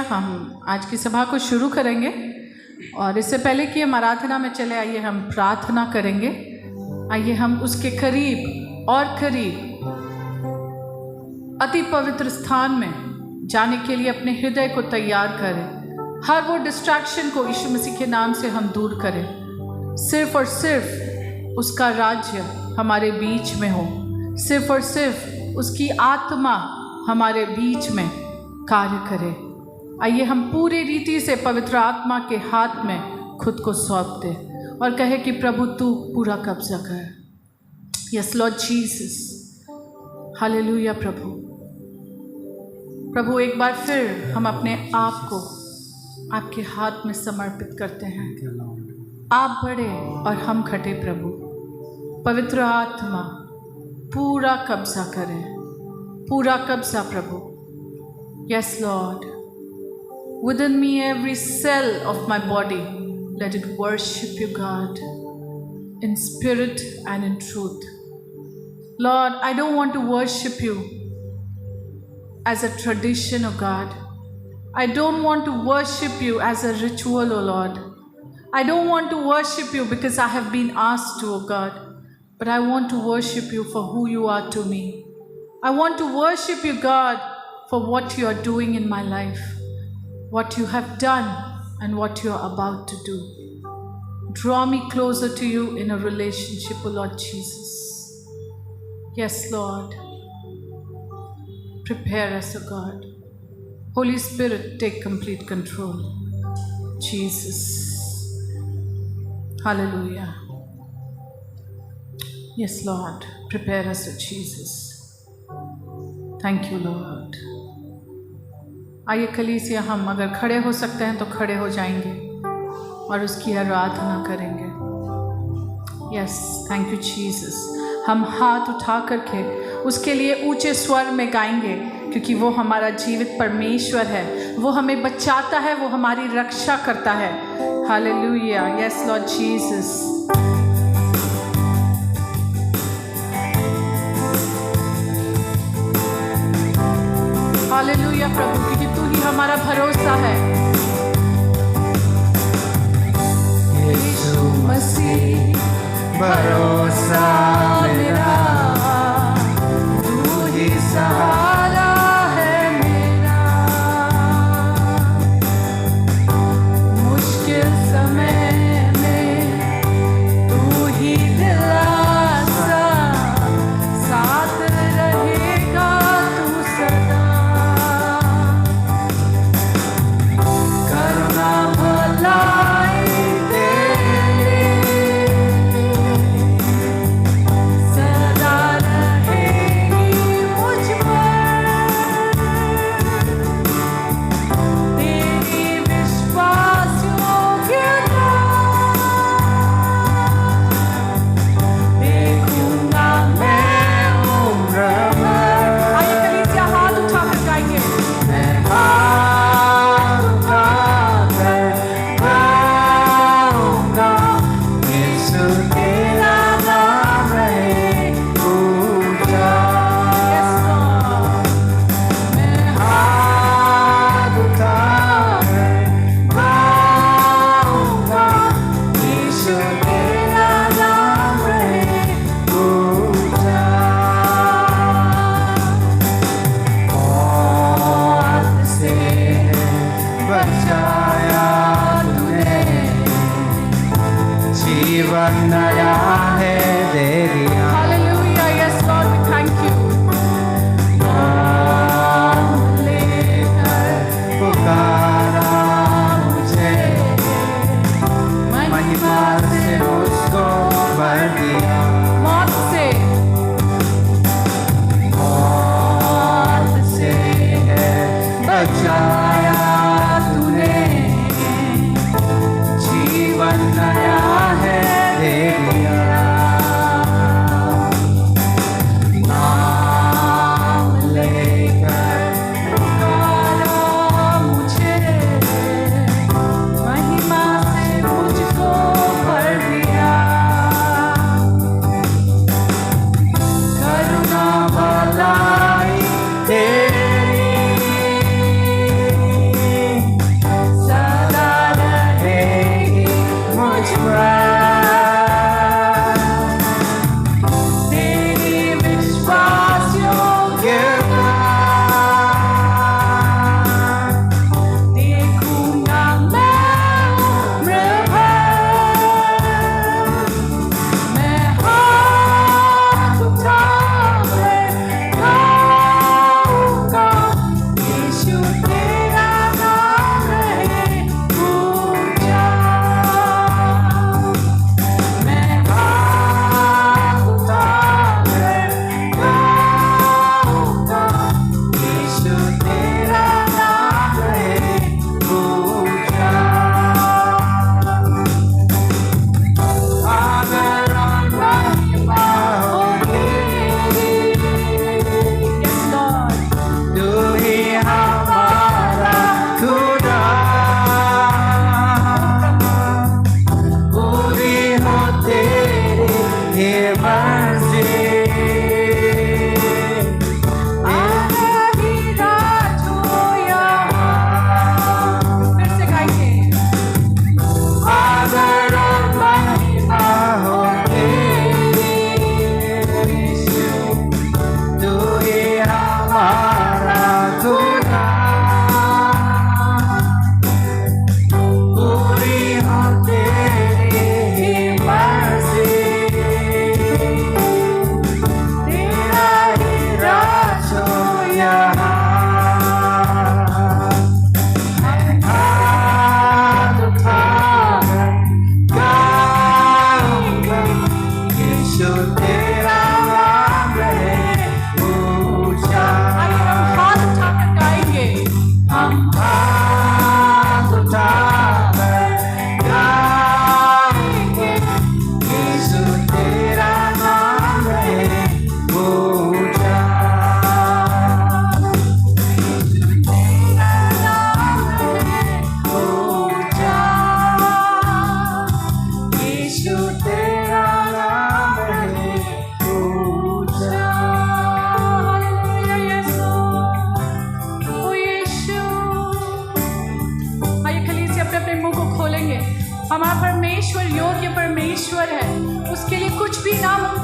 हम आज की सभा को शुरू करेंगे और इससे पहले कि हम आराधना में चले आइए हम प्रार्थना करेंगे। आइए हम उसके करीब और करीब अति पवित्र स्थान में जाने के लिए अपने हृदय को तैयार करें। हर वो डिस्ट्रैक्शन को यीशु मसीह के नाम से हम दूर करें। सिर्फ और सिर्फ उसका राज्य हमारे बीच में हो, सिर्फ और सिर्फ उसकी आत्मा हमारे बीच में कार्य करे। आइए हम पूरी रीति से पवित्र आत्मा के हाथ में खुद को सौंप दें और कहे कि प्रभु तू पूरा कब्जा कर। Yes Lord Jesus, hallelujah. प्रभु एक बार फिर हम अपने आप को आपके हाथ में समर्पित करते हैं। आप बड़े और हम घटे प्रभु। पवित्र आत्मा पूरा कब्जा करें, पूरा कब्जा प्रभु। Yes Lord, within me every cell of my body let it worship you God in spirit and in truth. Lord, I don't want to worship you as a tradition, oh God. I don't want to worship you as a ritual, oh Lord. I don't want to worship you because I have been asked to, oh God. But I want to worship you for who you are to me. I want to worship you, God, for what you are doing in my life, what you have done and what you are about to do. Draw me closer to you in a relationship, O Lord Jesus. Yes, Lord. Prepare us, O God. Holy Spirit, take complete control. Jesus. Hallelujah. Yes, Lord. Prepare us, O Jesus. Thank you, Lord. आइए कलीसिया, हम अगर खड़े हो सकते हैं तो खड़े हो जाएंगे और उसकी आराधना करेंगे। Yes, thank you Jesus. हम हाथ उठा करके उसके लिए ऊंचे स्वर में गाएंगे, क्योंकि वो हमारा जीवित परमेश्वर है। वो हमें बचाता है, वो हमारी रक्षा करता है। Hallelujah. Yes Lord Jesus. Hallelujah प्रभु, क्योंकि तू ही हमारा भरोसा है। यीशु मसीह भरोसा मेरा, तू ही सहारा है मेरा। मुश्किल समय में तू ही दिलासा, साथ रहेगा तू सदा। सदा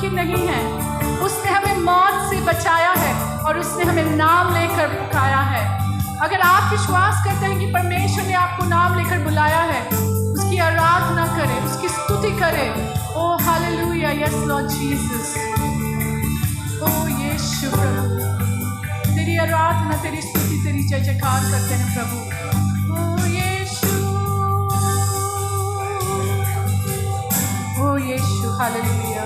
की नहीं है। उसने हमें मौत से बचाया है और उसने हमें नाम लेकर पुकारा है। अगर आप विश्वास करते हैं कि परमेश्वर ने आपको नाम लेकर बुलाया है, उसकी आराधना करें, उसकी स्तुति करें। ओ हालेलुया, यस लॉर्ड जीसस। ओ यीशु प्रभु, तेरी आराधना, तेरी स्तुति, तेरी जय जयकार करते हैं प्रभु। ओ यीशु, ओ यीशु, हालेलुया।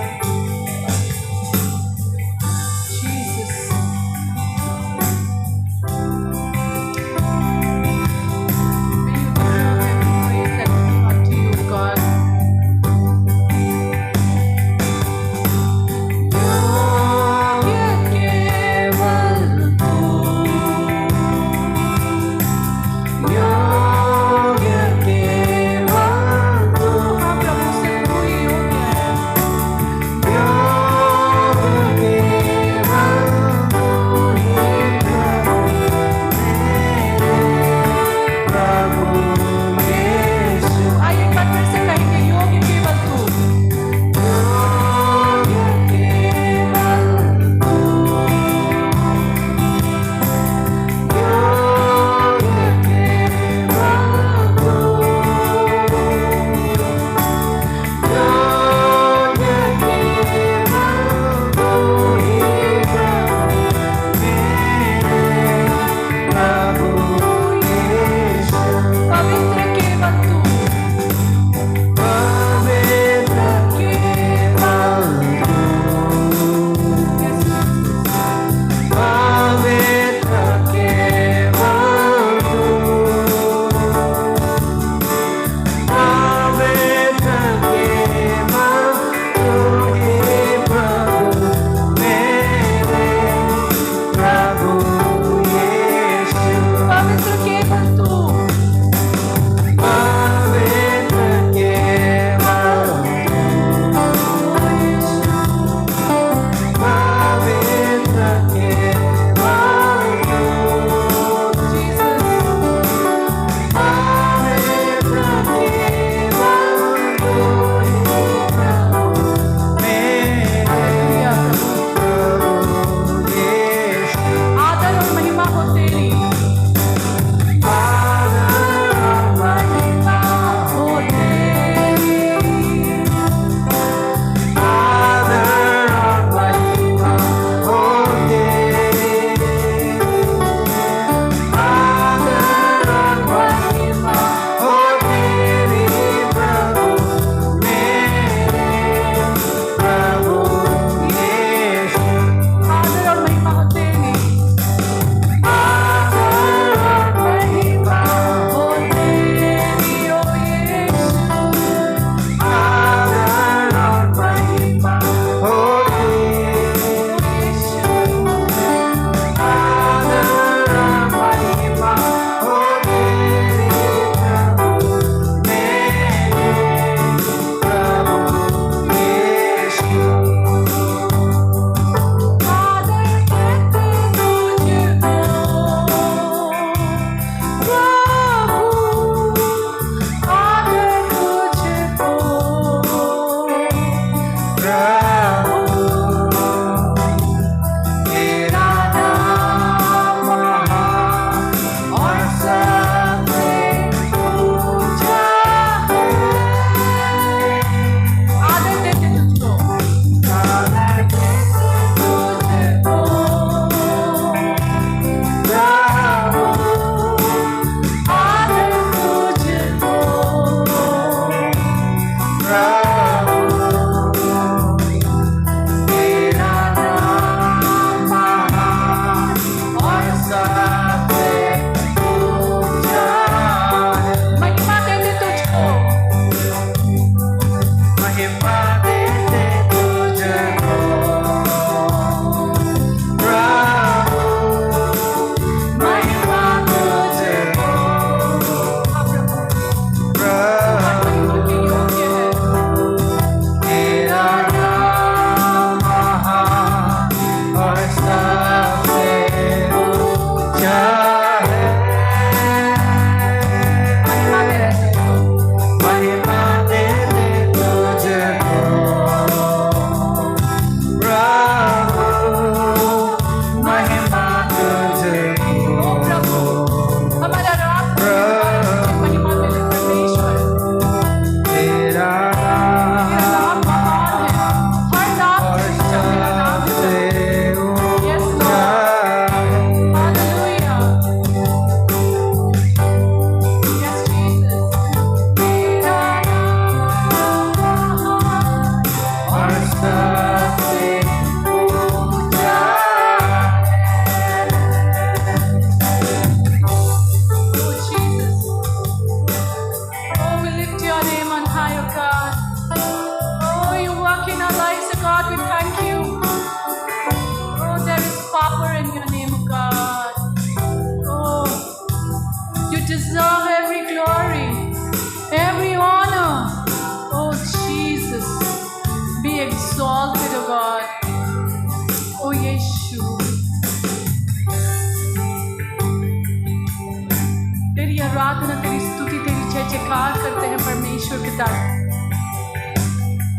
आराधना, तेरी स्तुति, तेरी जय जयकार करते हैं परमेश्वर पिता।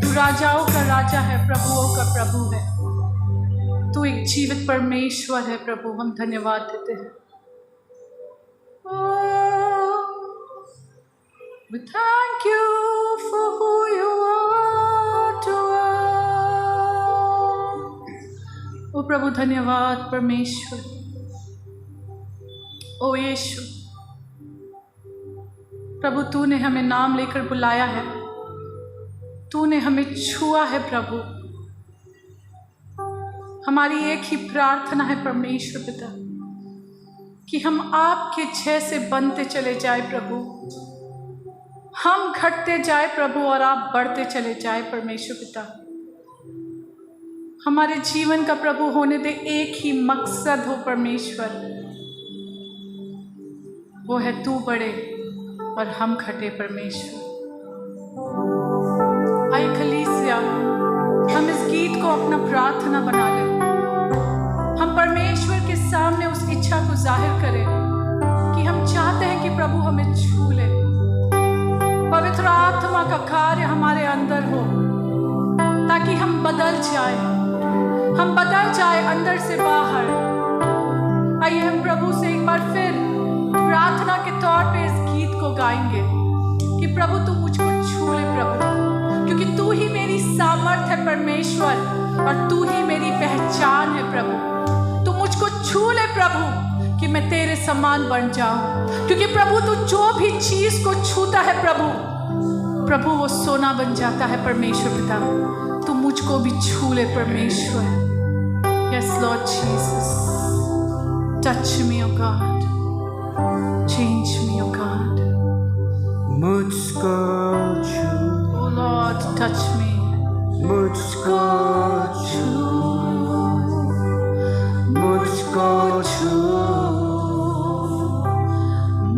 तू राजाओं का राजा है, प्रभुओं का प्रभु है। तू एक जीवित परमेश्वर है प्रभु, हम धन्यवाद देते हैं। We thank you for who you are to us. ओ प्रभु धन्यवाद परमेश्वर। ओ यीशु प्रभु, तूने हमें नाम लेकर बुलाया है, तूने हमें छुआ है प्रभु। हमारी एक ही प्रार्थना है परमेश्वर पिता कि हम आपके जैसे बनते चले जाए प्रभु। हम घटते जाए प्रभु और आप बढ़ते चले जाए परमेश्वर पिता। हमारे जीवन का प्रभु होने दे एक ही मकसद हो परमेश्वर, वो है तू बढ़े और हम घटे परमेश्वर। आइए कलीसिया, हम इस गीत को अपना प्रार्थना बना लें। हम परमेश्वर के सामने उस इच्छा को जाहिर करें कि हम चाहते हैं कि प्रभु हमें छू ले। पवित्र आत्मा का कार्य हमारे अंदर हो ताकि हम बदल जाए अंदर से बाहर। आइए हम प्रभु से एक बार फिर प्रार्थना के तौर पे इस गीत को गाएंगे कि प्रभु तू मुझको छू ले प्रभु, क्योंकि तू ही मेरी सामर्थ है परमेश्वर और तू ही मेरी पहचान है प्रभु। तू मुझको छू ले प्रभु कि मैं तेरे समान बन जाऊं, क्योंकि प्रभु तू जो भी चीज को छूता है प्रभु वो सोना बन जाता है परमेश्वर पिता। तू मुझको भी छू ले परमेश्वर। Yes Lord Jesus, touch me O God, change me O God. मुझको छू, ओ लॉर्ड टच मी, मुझको छू, मुझको छू,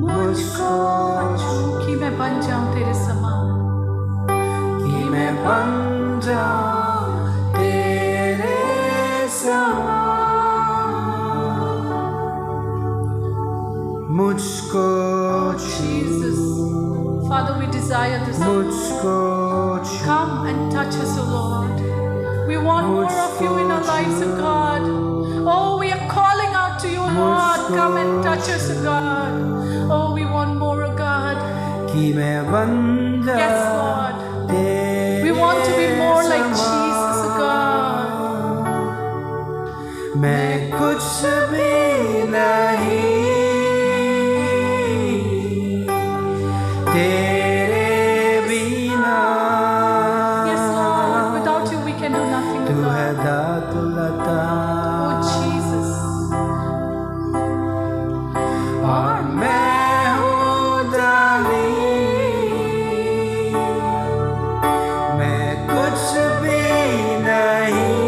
मुझको छू, कि मैं बन जाऊं तेरे समान, कि मैं बन जाऊं तेरे समान। मुझको Jesus, Father, we desire this. मुझको छू, Come and touch us, O Lord. We want more of you in our lives, O God. Oh, we are calling out to you, Lord. Come and touch us, O God. Oh, we want more, O God. कि मैं बन जाऊं Yes, Lord. तेरे We want to be more like समान। Jesus, O God. मैं कुछ भी नहीं तेरे बिना। Yes, Lord. Without you, we can do nothing, तू O है God. दातुलता Oh, Jesus. और मैं हूँ डाली। मैं कुछ भी नहीं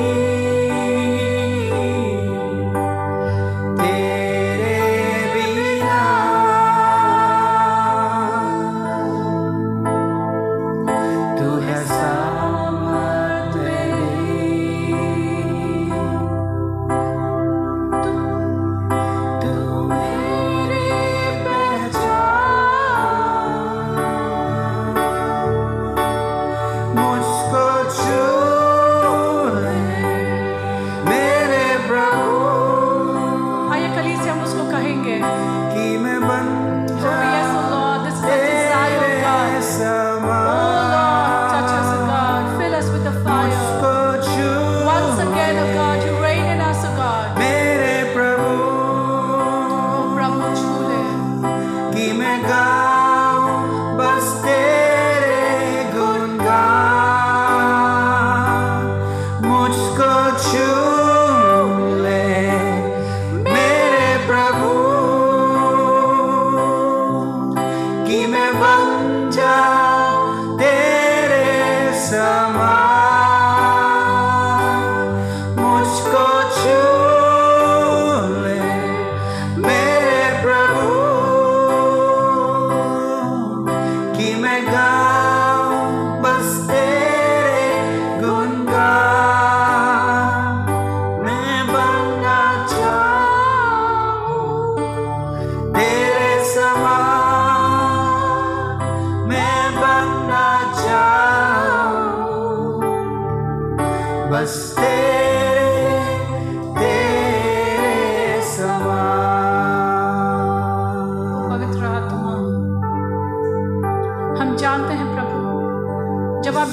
तेरे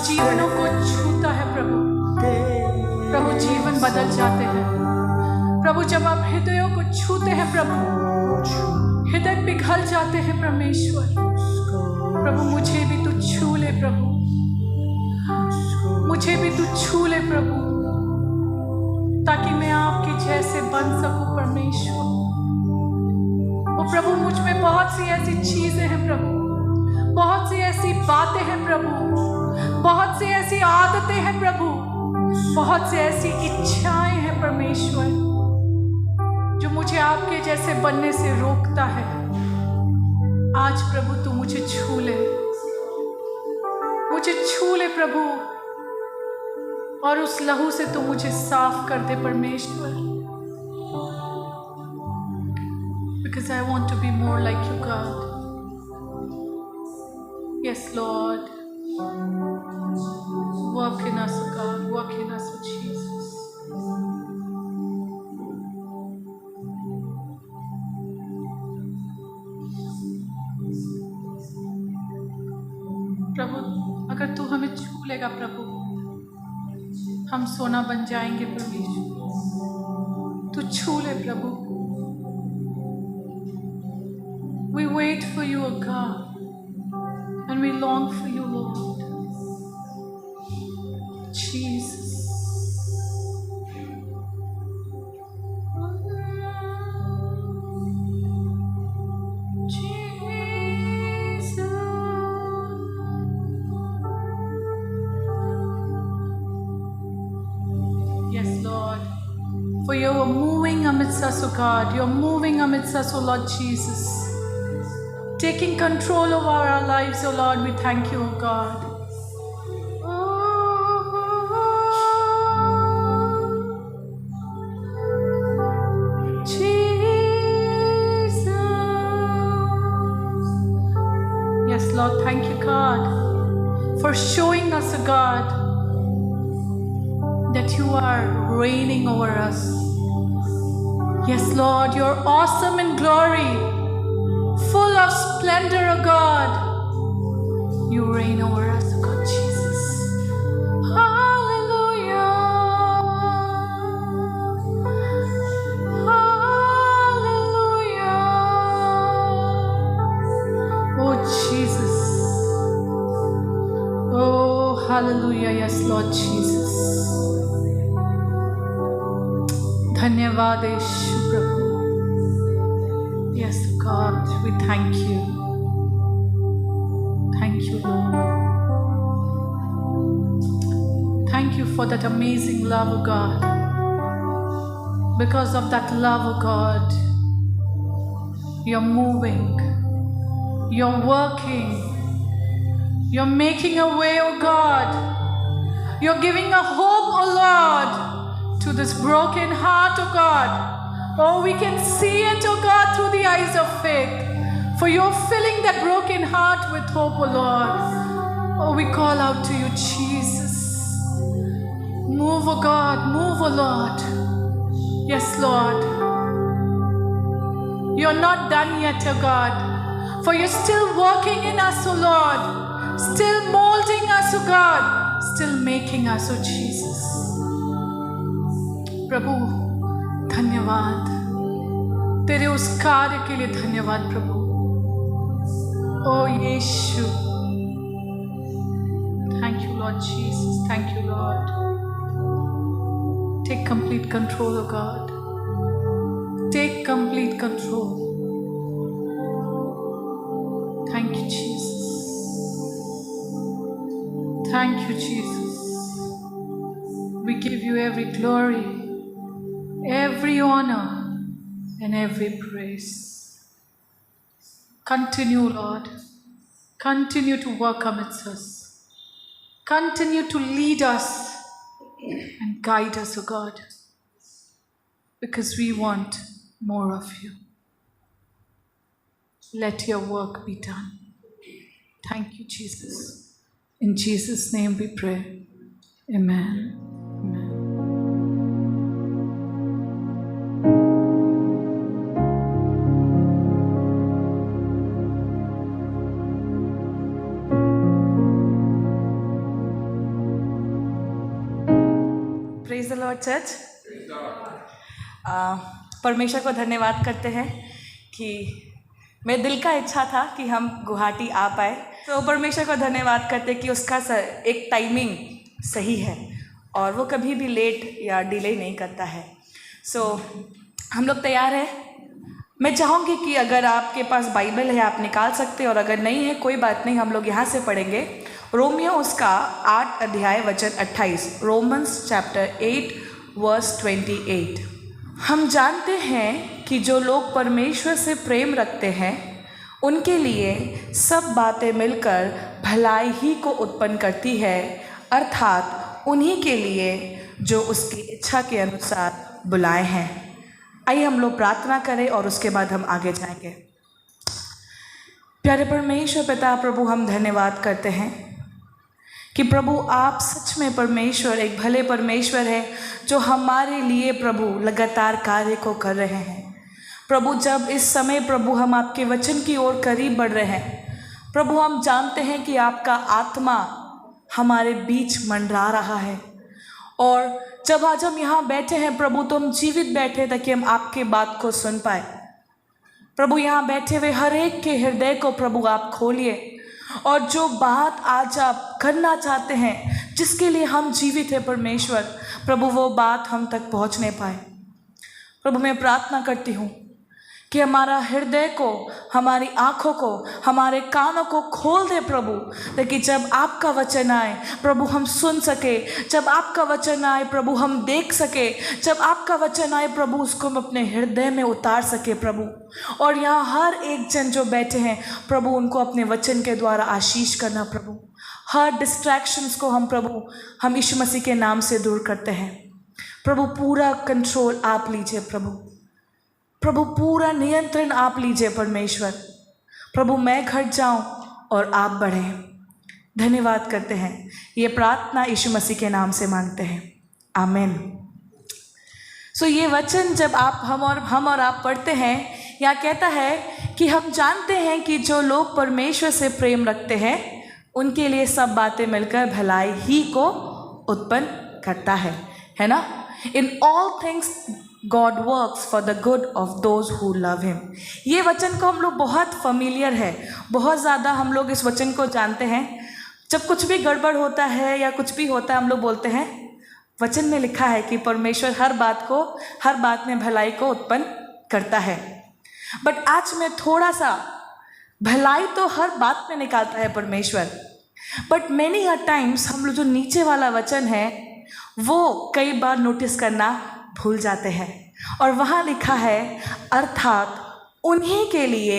जीवनों को छूता है प्रभु, प्रभु जीवन बदल जाते हैं प्रभु। जब आप हृदयों को छूते हैं प्रभु, हृदय पिघल जाते हैं परमेश्वर। प्रभु मुझे भी तू छू ले प्रभु, मुझे भी तू छू ले प्रभु, ताकि मैं आपके जैसे बन सकूं परमेश्वर। ओ प्रभु मुझ में बहुत सी ऐसी चीजें हैं प्रभु, बहुत सी ऐसी बातें हैं प्रभु, बहुत सी ऐसी आदतें हैं प्रभु, बहुत सी ऐसी इच्छाएं हैं परमेश्वर, जो मुझे आपके जैसे बनने से रोकता है। आज प्रभु तू मुझे छू ले, मुझे छू ले प्रभु, और उस लहू से तू मुझे साफ कर दे परमेश्वर। Because I want to be more like you, God. Yes, Lord. Work in us, O God. Work in us, O Jesus. प्रभु अगर तू हमें छू लेगा प्रभु, हम सोना बन जाएंगे परमेश्वर। तू छू ले प्रभु। We wait for you, O God. And we long for you, Lord. Jesus. Jesus. Yes, Lord. For you are moving amidst us, O God. You are moving amidst us, O Lord Jesus. Taking control over our lives, O Lord, we thank you, O God. Jesus. Yes, Lord, thank you, God, for showing us, O God, that you are reigning over us. Yes, Lord, you're awesome in glory, full of splendor, O God. You reign over us, O God, Jesus. Hallelujah. Hallelujah. Oh, Jesus. Oh, hallelujah. Yes, Lord Jesus. धन्यवाद यीशु प्रभु। Yes, God, we thank you. Thank you, Lord. Thank you for that amazing love, O God. Because of that love, O God, you're moving, you're working, you're making a way, O God. You're giving a hope, O Lord, to this broken heart, O God. Oh, we can see it, oh God, through the eyes of faith. For you're filling that broken heart with hope, oh Lord. Oh, we call out to you, Jesus. Move, oh God, move, oh Lord. Yes, Lord. You're not done yet, oh God. For you're still working in us, oh Lord. Still molding us, oh God. Still making us, oh Jesus. प्रभु धन्यवाद, तेरे उस कार्य के लिए धन्यवाद प्रभु। ओ यीशु, thank you Lord Jesus, thank you Lord. Take complete control O God, take complete control. Thank you Jesus, thank you Jesus. We give you every glory, every honor, and every praise. Continue, Lord. Continue to work amidst us. Continue to lead us and guide us, O God, because we want more of you. Let your work be done. Thank you, Jesus. In Jesus' name we pray. Amen. Amen. God church. परमेश्वर को धन्यवाद करते हैं कि मेरे दिल का इच्छा था कि हम गुवाहाटी आ पाए, तो परमेश्वर को धन्यवाद करते कि उसका एक टाइमिंग सही है और वो कभी भी लेट या डिले नहीं करता है। हम लोग तैयार हैं। मैं चाहूँगी कि अगर आपके पास बाइबल है आप निकाल सकते हैं, और अगर नहीं है कोई बात नहीं, हम लोग यहाँ से पढ़ेंगे रोमियो उसका 8 अध्याय वचन 28, रोमन्स चैप्टर 8 वर्स 28। हम जानते हैं कि जो लोग परमेश्वर से प्रेम रखते हैं उनके लिए सब बातें मिलकर भलाई ही को उत्पन्न करती है, अर्थात उन्हीं के लिए जो उसकी इच्छा के अनुसार बुलाए हैं। आइए हम लोग प्रार्थना करें और उसके बाद हम आगे जाएंगे। प्यारे परमेश्वर पिता प्रभु, हम धन्यवाद करते हैं कि प्रभु आप सच में परमेश्वर, एक भले परमेश्वर है जो हमारे लिए प्रभु लगातार कार्य को कर रहे हैं। प्रभु जब इस समय प्रभु हम आपके वचन की ओर करीब बढ़ रहे हैं, प्रभु हम जानते हैं कि आपका आत्मा हमारे बीच मंडरा रहा है, और जब आज हम यहाँ बैठे हैं प्रभु तो हम जीवित बैठे ताकि हम आपके बात को सुन पाए। प्रभु यहाँ बैठे हुए हर एक के हृदय को प्रभु आप खोलिए, और जो बात आज आप करना चाहते हैं, जिसके लिए हम जीवित हैं परमेश्वर, प्रभु वो बात हम तक पहुँचने पाए। प्रभु मैं प्रार्थना करती हूँ कि हमारा हृदय को, हमारी आँखों को, हमारे कानों को खोल दे प्रभु, ताकि जब आपका वचन आए प्रभु हम सुन सके, जब आपका वचन आए प्रभु हम देख सके, जब आपका वचन आए प्रभु उसको हम अपने हृदय में उतार सके प्रभु। और यहाँ हर एक जन जो बैठे हैं प्रभु उनको अपने वचन के द्वारा आशीष करना प्रभु। हर डिस्ट्रैक्शंस को हम यीशु मसीह के नाम से दूर करते हैं प्रभु। पूरा कंट्रोल आप लीजिए प्रभु, पूरा नियंत्रण आप लीजिए परमेश्वर। प्रभु मैं घट जाऊं और आप बढ़ें। धन्यवाद करते हैं, ये प्रार्थना यीशु मसीह के नाम से मांगते हैं, आमीन। ये वचन जब हम और आप पढ़ते हैं, यहाँ कहता है कि हम जानते हैं कि जो लोग परमेश्वर से प्रेम रखते हैं उनके लिए सब बातें मिलकर भलाई ही को उत्पन्न करता है ना। In all things God works for the good of those who love him। ये वचन को हम लोग बहुत familiar है, बहुत ज़्यादा हम लोग इस वचन को जानते हैं। जब कुछ भी गड़बड़ होता है या कुछ भी होता है हम लोग बोलते हैं वचन में लिखा है कि परमेश्वर हर बात में भलाई को उत्पन्न करता है। बट आज मैं थोड़ा सा, भलाई तो हर बात में निकालता है परमेश्वर, बट मैनी अ टाइम्स हम लोग जो नीचे वाला वचन है वो कई बार नोटिस करना भूल जाते हैं। और वहाँ लिखा है अर्थात उन्हीं के लिए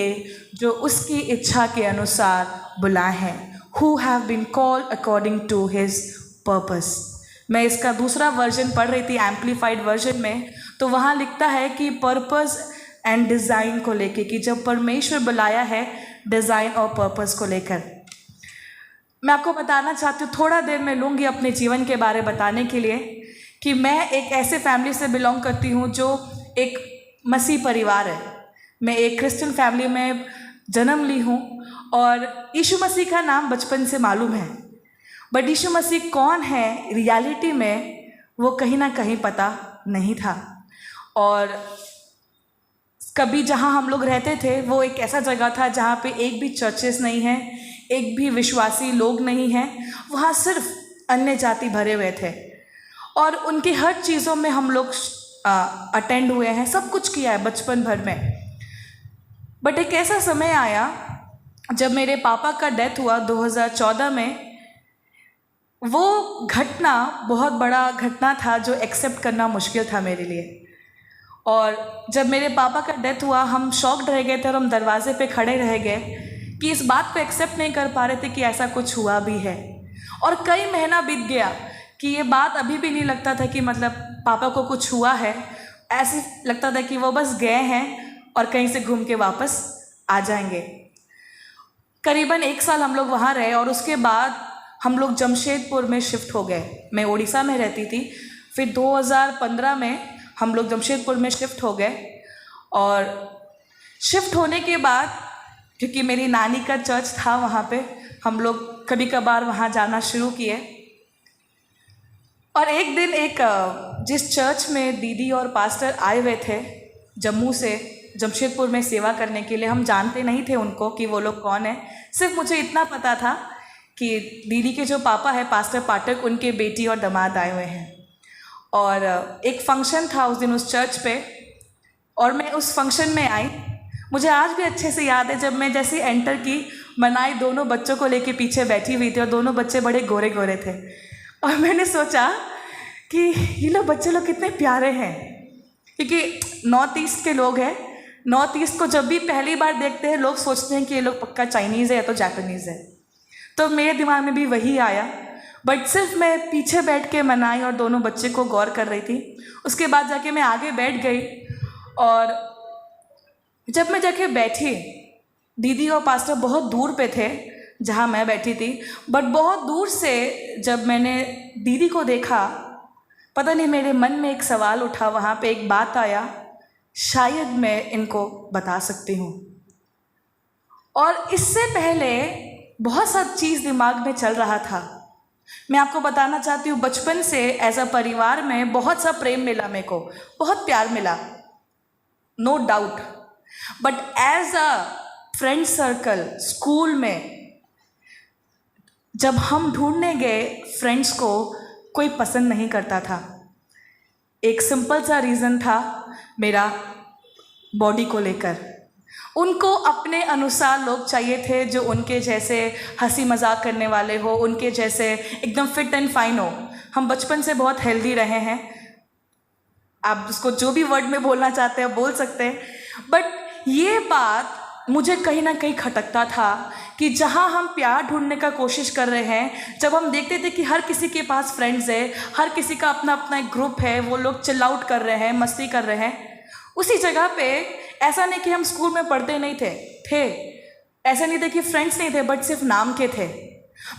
जो उसकी इच्छा के अनुसार बुलाए हैं, who have been called according to his purpose। मैं इसका दूसरा वर्जन पढ़ रही थी एम्पलीफाइड वर्जन में, तो वहाँ लिखता है कि पर्पस एंड डिज़ाइन को लेके, कि जब परमेश्वर बुलाया है डिज़ाइन और पर्पस को लेकर। मैं आपको बताना चाहती हूँ, थोड़ा देर मैं लूँगी अपने जीवन के बारे बताने के लिए, कि मैं एक ऐसे फैमिली से बिलोंग करती हूँ जो एक मसीह परिवार है। मैं एक क्रिश्चियन फैमिली में जन्म ली हूँ और यीशु मसीह का नाम बचपन से मालूम है, बट यीशु मसीह कौन है रियलिटी में वो कहीं ना कहीं पता नहीं था। और कभी जहाँ हम लोग रहते थे वो एक ऐसा जगह था जहाँ पे एक भी चर्चेस नहीं हैं, एक भी विश्वासी लोग नहीं हैं, वहाँ सिर्फ अन्य जाति भरे हुए थे, और उनकी हर चीज़ों में हम लोग अटेंड हुए हैं, सब कुछ किया है बचपन भर में। बट एक ऐसा समय आया जब मेरे पापा का डेथ हुआ 2014 में। वो घटना बहुत बड़ा घटना था जो एक्सेप्ट करना मुश्किल था मेरे लिए। और जब मेरे पापा का डेथ हुआ हम शॉक्ड रह गए थे और हम दरवाजे पे खड़े रह गए कि इस बात को एक्सेप्ट नहीं कर पा रहे थे कि ऐसा कुछ हुआ भी है। और कई महीना बीत गया कि ये बात अभी भी नहीं लगता था कि मतलब पापा को कुछ हुआ है, ऐसे लगता था कि वो बस गए हैं और कहीं से घूम के वापस आ जाएंगे। करीबन 1 साल हम लोग वहाँ रहे और उसके बाद हम लोग जमशेदपुर में शिफ्ट हो गए। मैं उड़ीसा में रहती थी, फिर 2015 में हम लोग जमशेदपुर में शिफ्ट हो गए। और शिफ्ट होने के बाद क्योंकि मेरी नानी का चर्च था वहाँ पे, हम लोग कभी कभार वहाँ जाना शुरू किए। और एक दिन जिस चर्च में दीदी और पास्टर आए हुए थे जम्मू से जमशेदपुर में सेवा करने के लिए, हम जानते नहीं थे उनको कि वो लोग कौन है। सिर्फ मुझे इतना पता था कि दीदी के जो पापा है पास्टर पाठक, उनके बेटी और दामाद आए हुए हैं। और एक फंक्शन था उस दिन उस चर्च पे, और मैं उस फंक्शन में आई। मुझे आज भी अच्छे से याद है, जब मैं जैसे एंटर की, मनाई दोनों बच्चों को लेके पीछे बैठी हुई थी और दोनों बच्चे बड़े गोरे गोरे थे। और मैंने सोचा कि ये लोग बच्चे लोग कितने प्यारे हैं, क्योंकि नॉर्थ ईस्ट के लोग हैं। नॉर्थ ईस्ट को जब भी पहली बार देखते हैं लोग सोचते हैं कि ये लोग पक्का चाइनीज़ है या तो जापानीज़ है। तो मेरे दिमाग में भी वही आया, बट सिर्फ मैं पीछे बैठ के मनाई और दोनों बच्चे को गौर कर रही थी। उसके बाद जाके मैं आगे बैठ गई, और जब मैं जाके बैठी, दीदी और पास्टर बहुत दूर पे थे जहाँ मैं बैठी थी, बट बहुत दूर से जब मैंने दीदी को देखा, पता नहीं मेरे मन में एक सवाल उठा, वहाँ पे एक बात आया, शायद मैं इनको बता सकती हूँ। और इससे पहले बहुत सा चीज़ दिमाग में चल रहा था। मैं आपको बताना चाहती हूँ, बचपन से एज अ परिवार में बहुत सा प्रेम मिला, मेरे को बहुत प्यार मिला, no doubt. But as a friend circle school में जब हम ढूंढने गए फ्रेंड्स को, कोई पसंद नहीं करता था। एक सिंपल सा रीज़न था, मेरा बॉडी को लेकर। उनको अपने अनुसार लोग चाहिए थे, जो उनके जैसे हंसी मजाक करने वाले हो, उनके जैसे एकदम फिट एंड फाइन हो। हम बचपन से बहुत हेल्दी रहे हैं, आप उसको जो भी वर्ड में बोलना चाहते हैं बोल सकते हैं। बट ये बात मुझे कहीं ना कहीं खटकता था कि जहाँ हम प्यार ढूंढने का कोशिश कर रहे हैं, जब हम देखते थे कि हर किसी के पास फ्रेंड्स है, हर किसी का अपना अपना एक ग्रुप है, वो लोग चिल आउट कर रहे हैं, मस्ती कर रहे हैं, उसी जगह पे ऐसा नहीं कि हम स्कूल में पढ़ते नहीं थे ऐसा नहीं थे कि फ्रेंड्स नहीं थे, बट सिर्फ नाम के थे।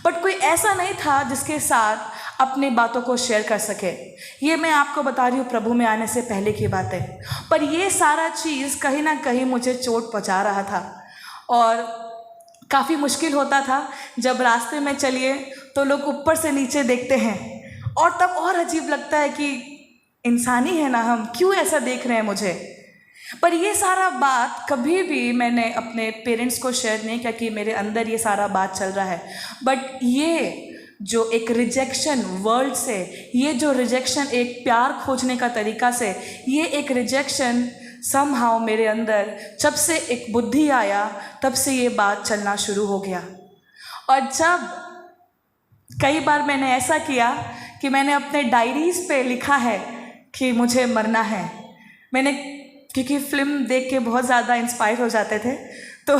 बट कोई ऐसा नहीं था जिसके साथ अपनी बातों को शेयर कर सके। ये मैं आपको बता रही हूँ प्रभु में आने से पहले की बात है। पर ये सारा चीज़ कहीं ना कहीं मुझे चोट पहुँचा रहा था, और काफ़ी मुश्किल होता था जब रास्ते में चलिए तो लोग ऊपर से नीचे देखते हैं, और तब और अजीब लगता है कि इंसान ही है ना हम, क्यों ऐसा देख रहे हैं मुझे। पर ये सारा बात कभी भी मैंने अपने पेरेंट्स को शेयर नहीं किया कि मेरे अंदर ये सारा बात चल रहा है। बट ये जो एक रिजेक्शन वर्ल्ड से, ये जो रिजेक्शन एक प्यार खोजने का तरीका से, ये एक रिजेक्शन समहाउ मेरे अंदर जब से एक बुद्धि आया, तब से ये बात चलना शुरू हो गया। और जब कई बार मैंने ऐसा किया कि मैंने अपने डायरीज़ पे लिखा है कि मुझे मरना है। मैंने, क्योंकि फिल्म देख के बहुत ज़्यादा इंस्पायर हो जाते थे, तो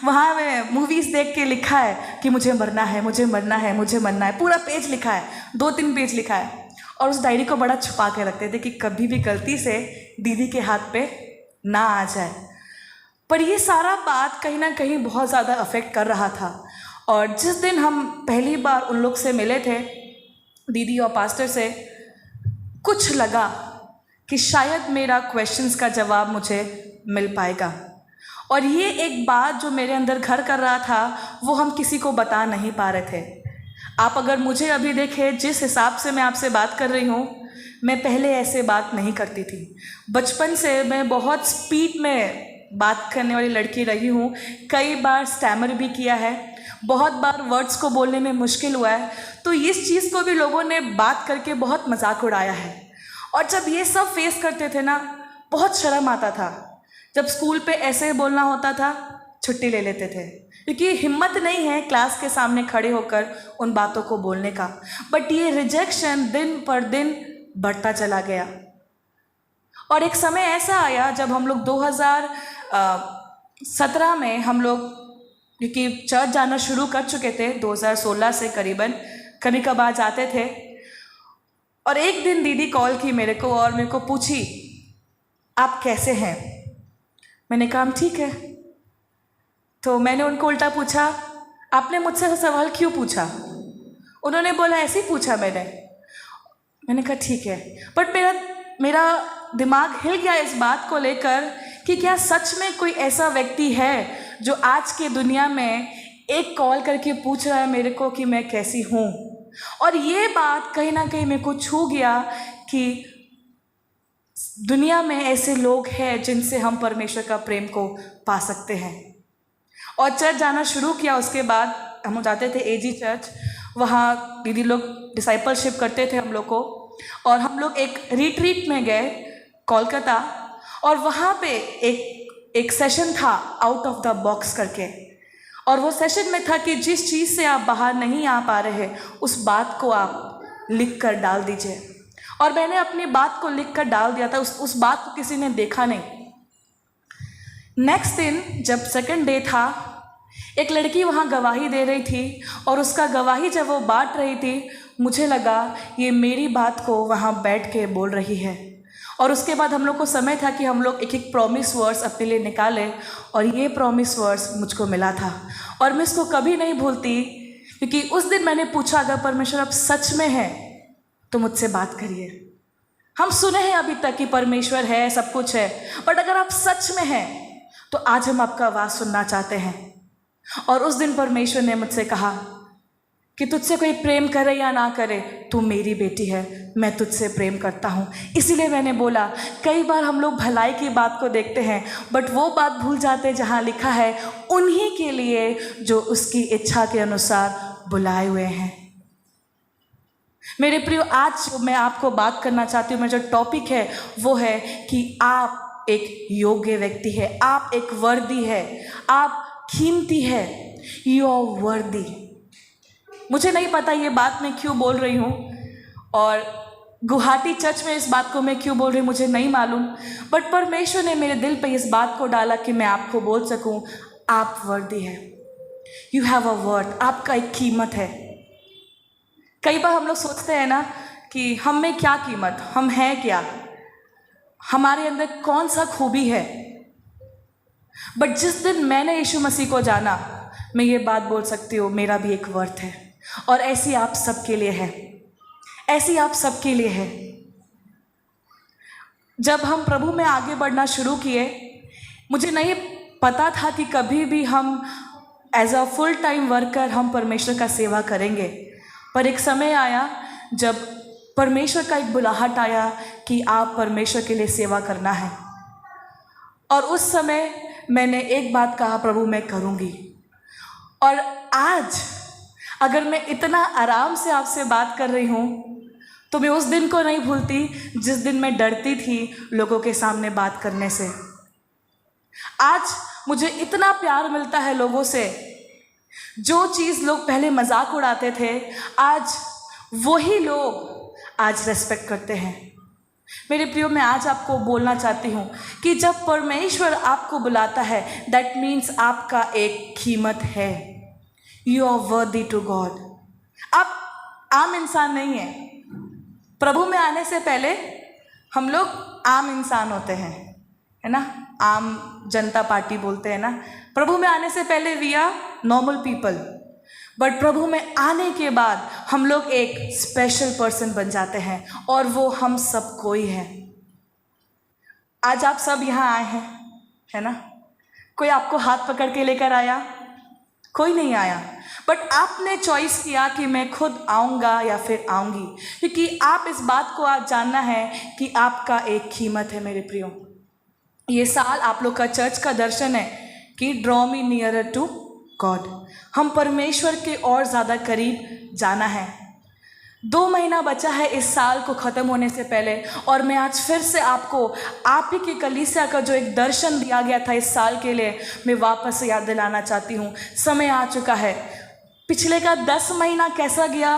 वहाँ में मूवीज़ देख के लिखा है कि मुझे मरना है, मुझे मरना है, मुझे मरना है। पूरा पेज लिखा है, 2-3 पेज लिखा है। और उस डायरी को बड़ा छुपा के रखते थे कि कभी भी गलती से दीदी के हाथ पे ना आ जाए। पर ये सारा बात कहीं ना कहीं बहुत ज़्यादा अफेक्ट कर रहा था। और जिस दिन हम पहली बार उन लोग से मिले थे, दीदी और पास्टर से, कुछ लगा कि शायद मेरा क्वेश्चंस का जवाब मुझे मिल पाएगा। और ये एक बात जो मेरे अंदर घर कर रहा था, वो हम किसी को बता नहीं पा रहे थे। आप अगर मुझे अभी देखें, जिस हिसाब से मैं आपसे बात कर रही हूँ, मैं पहले ऐसे बात नहीं करती थी। बचपन से मैं बहुत स्पीड में बात करने वाली लड़की रही हूँ। कई बार स्टैमर भी किया है, बहुत बार वर्ड्स को बोलने में मुश्किल हुआ है। तो इस चीज़ को भी लोगों ने बात करके बहुत मजाक उड़ाया है। और जब ये सब फेस करते थे ना, बहुत शर्म आता था। जब स्कूल पे ऐसे बोलना होता था, छुट्टी ले लेते थे, क्योंकि हिम्मत नहीं है क्लास के सामने खड़े होकर उन बातों को बोलने का। बट ये रिजेक्शन दिन पर दिन बढ़ता चला गया। और एक समय ऐसा आया जब हम लोग 2017 में, हम लोग क्योंकि चर्च जाना शुरू कर चुके थे 2016 से करीबन, कभी कभार जाते थे। और एक दिन दीदी कॉल की मेरे को और मेरे को पूछी, आप कैसे हैं? मैंने कहा हम ठीक है। तो मैंने उनको उल्टा पूछा, आपने मुझसे सवाल क्यों पूछा? उन्होंने बोला ऐसे ही पूछा मैंने कहा ठीक है। बट मेरा दिमाग हिल गया इस बात को लेकर कि क्या सच में कोई ऐसा व्यक्ति है जो आज के दुनिया में एक कॉल करके पूछ रहा है मेरे को कि मैं कैसी हूँ? और ये बात कहीं ना कहीं मेरे को छू गया कि दुनिया में ऐसे लोग हैं जिनसे हम परमेश्वर का प्रेम को पा सकते हैं। और चर्च जाना शुरू किया। उसके बाद हम जाते थे एजी चर्च, वहाँ दीदी लोग डिसाइपलशिप करते थे हम लोग को, और हम लोग एक रिट्रीट में गए कोलकाता, और वहाँ पे एक सेशन था आउट ऑफ द बॉक्स करके, और वो सेशन में था कि जिस चीज़ से आप बाहर नहीं आ पा रहे उस बात को आप लिख कर डाल दीजिए। और मैंने अपनी बात को लिख कर डाल दिया था, उस बात को किसी ने देखा नहीं। नेक्स्ट दिन जब सेकंड डे था, एक लड़की वहाँ गवाही दे रही थी, और उसका गवाही जब वो बांट रही थी, मुझे लगा ये मेरी बात को वहाँ बैठ के बोल रही है। और उसके बाद हम लोग को समय था कि हम लोग एक एक प्रॉमिस वर्स अपने लिए निकाले, और ये प्रॉमिस वर्स मुझको मिला था, और मैं इसको कभी नहीं भूलती, क्योंकि उस दिन मैंने पूछा अगर परमेश्वर अब सच में है तो मुझसे बात करिए। हम सुने हैं अभी तक कि परमेश्वर है, सब कुछ है, बट अगर आप सच में हैं तो आज हम आपका आवाज़ सुनना चाहते हैं। और उस दिन परमेश्वर ने मुझसे कहा कि तुझसे कोई प्रेम करे या ना करे, तू मेरी बेटी है, मैं तुझसे प्रेम करता हूँ। इसीलिए मैंने बोला, कई बार हम लोग भलाई की बात को देखते हैं, बट वो बात भूल जाते हैं जहाँ लिखा है उन्हीं के लिए जो उसकी इच्छा के अनुसार बुलाए हुए हैं। मेरे प्रियो, आज जो मैं आपको बात करना चाहती हूँ, मेरा जो टॉपिक है वो है कि आप एक योग्य व्यक्ति है, आप एक वर्दी है, आप कीमती है। यू आर वर्दी। मुझे नहीं पता ये बात मैं क्यों बोल रही हूँ, और गुवाहाटी चर्च में इस बात को मैं क्यों बोल रही हूँ मुझे नहीं मालूम, बट परमेश्वर ने मेरे दिल पे इस बात को डाला कि मैं आपको बोल सकूँ, आप वर्दी है। यू हैव अ वर्थ, आपका एक कीमत है। कई बार हम लोग सोचते हैं ना कि हम में क्या कीमत, हम हैं क्या, हमारे अंदर कौन सा खूबी है। बट जिस दिन मैंने यीशु मसीह को जाना, मैं ये बात बोल सकती हूँ, मेरा भी एक वर्थ है, और ऐसी आप सबके लिए है, ऐसी आप सबके लिए है। जब हम प्रभु में आगे बढ़ना शुरू किए, मुझे नहीं पता था कि कभी भी हम as a full time worker हम परमेश्वर का सेवा करेंगे। पर एक समय आया जब परमेश्वर का एक बुलाहट आया कि आप परमेश्वर के लिए सेवा करना है, और उस समय मैंने एक बात कहा, प्रभु मैं करूँगी। और आज अगर मैं इतना आराम से आपसे बात कर रही हूँ तो मैं उस दिन को नहीं भूलती जिस दिन मैं डरती थी लोगों के सामने बात करने से। आज मुझे इतना प्यार मिलता है लोगों से, जो चीज़ लोग पहले मजाक उड़ाते थे, आज वही लोग आज रेस्पेक्ट करते हैं। मेरे प्रियो, मैं आज आपको बोलना चाहती हूँ कि जब परमेश्वर आपको बुलाता है, दैट मीन्स आपका एक कीमत है। You are worthy to God. आप आम इंसान नहीं हैं। प्रभु में आने से पहले हम लोग आम इंसान होते हैं, है ना, आम जनता पार्टी बोलते हैं ना। प्रभु में आने से पहले we are normal people, but प्रभु में आने के बाद हम लोग एक स्पेशल पर्सन बन जाते हैं, और वो हम सब कोई है। आज आप सब यहाँ आए हैं, है ना। कोई आपको हाथ पकड़ के लेकर आया? कोई नहीं आया, बट आपने चॉइस किया कि मैं खुद आऊँगा या फिर आऊँगी, क्योंकि आप इस बात को आज जानना है कि आपका एक कीमत है। मेरे प्रियो, ये साल आप लोग का चर्च का दर्शन है कि draw me nearer to God. हम परमेश्वर के और ज़्यादा करीब जाना है। 2 महीना बचा है इस साल को ख़त्म होने से पहले, और मैं आज फिर से आपको आप ही की कलीसिया का जो एक दर्शन दिया गया था इस साल के लिए, मैं वापस से याद दिलाना चाहती हूँ। समय आ चुका है। पिछले का 10 महीना कैसा गया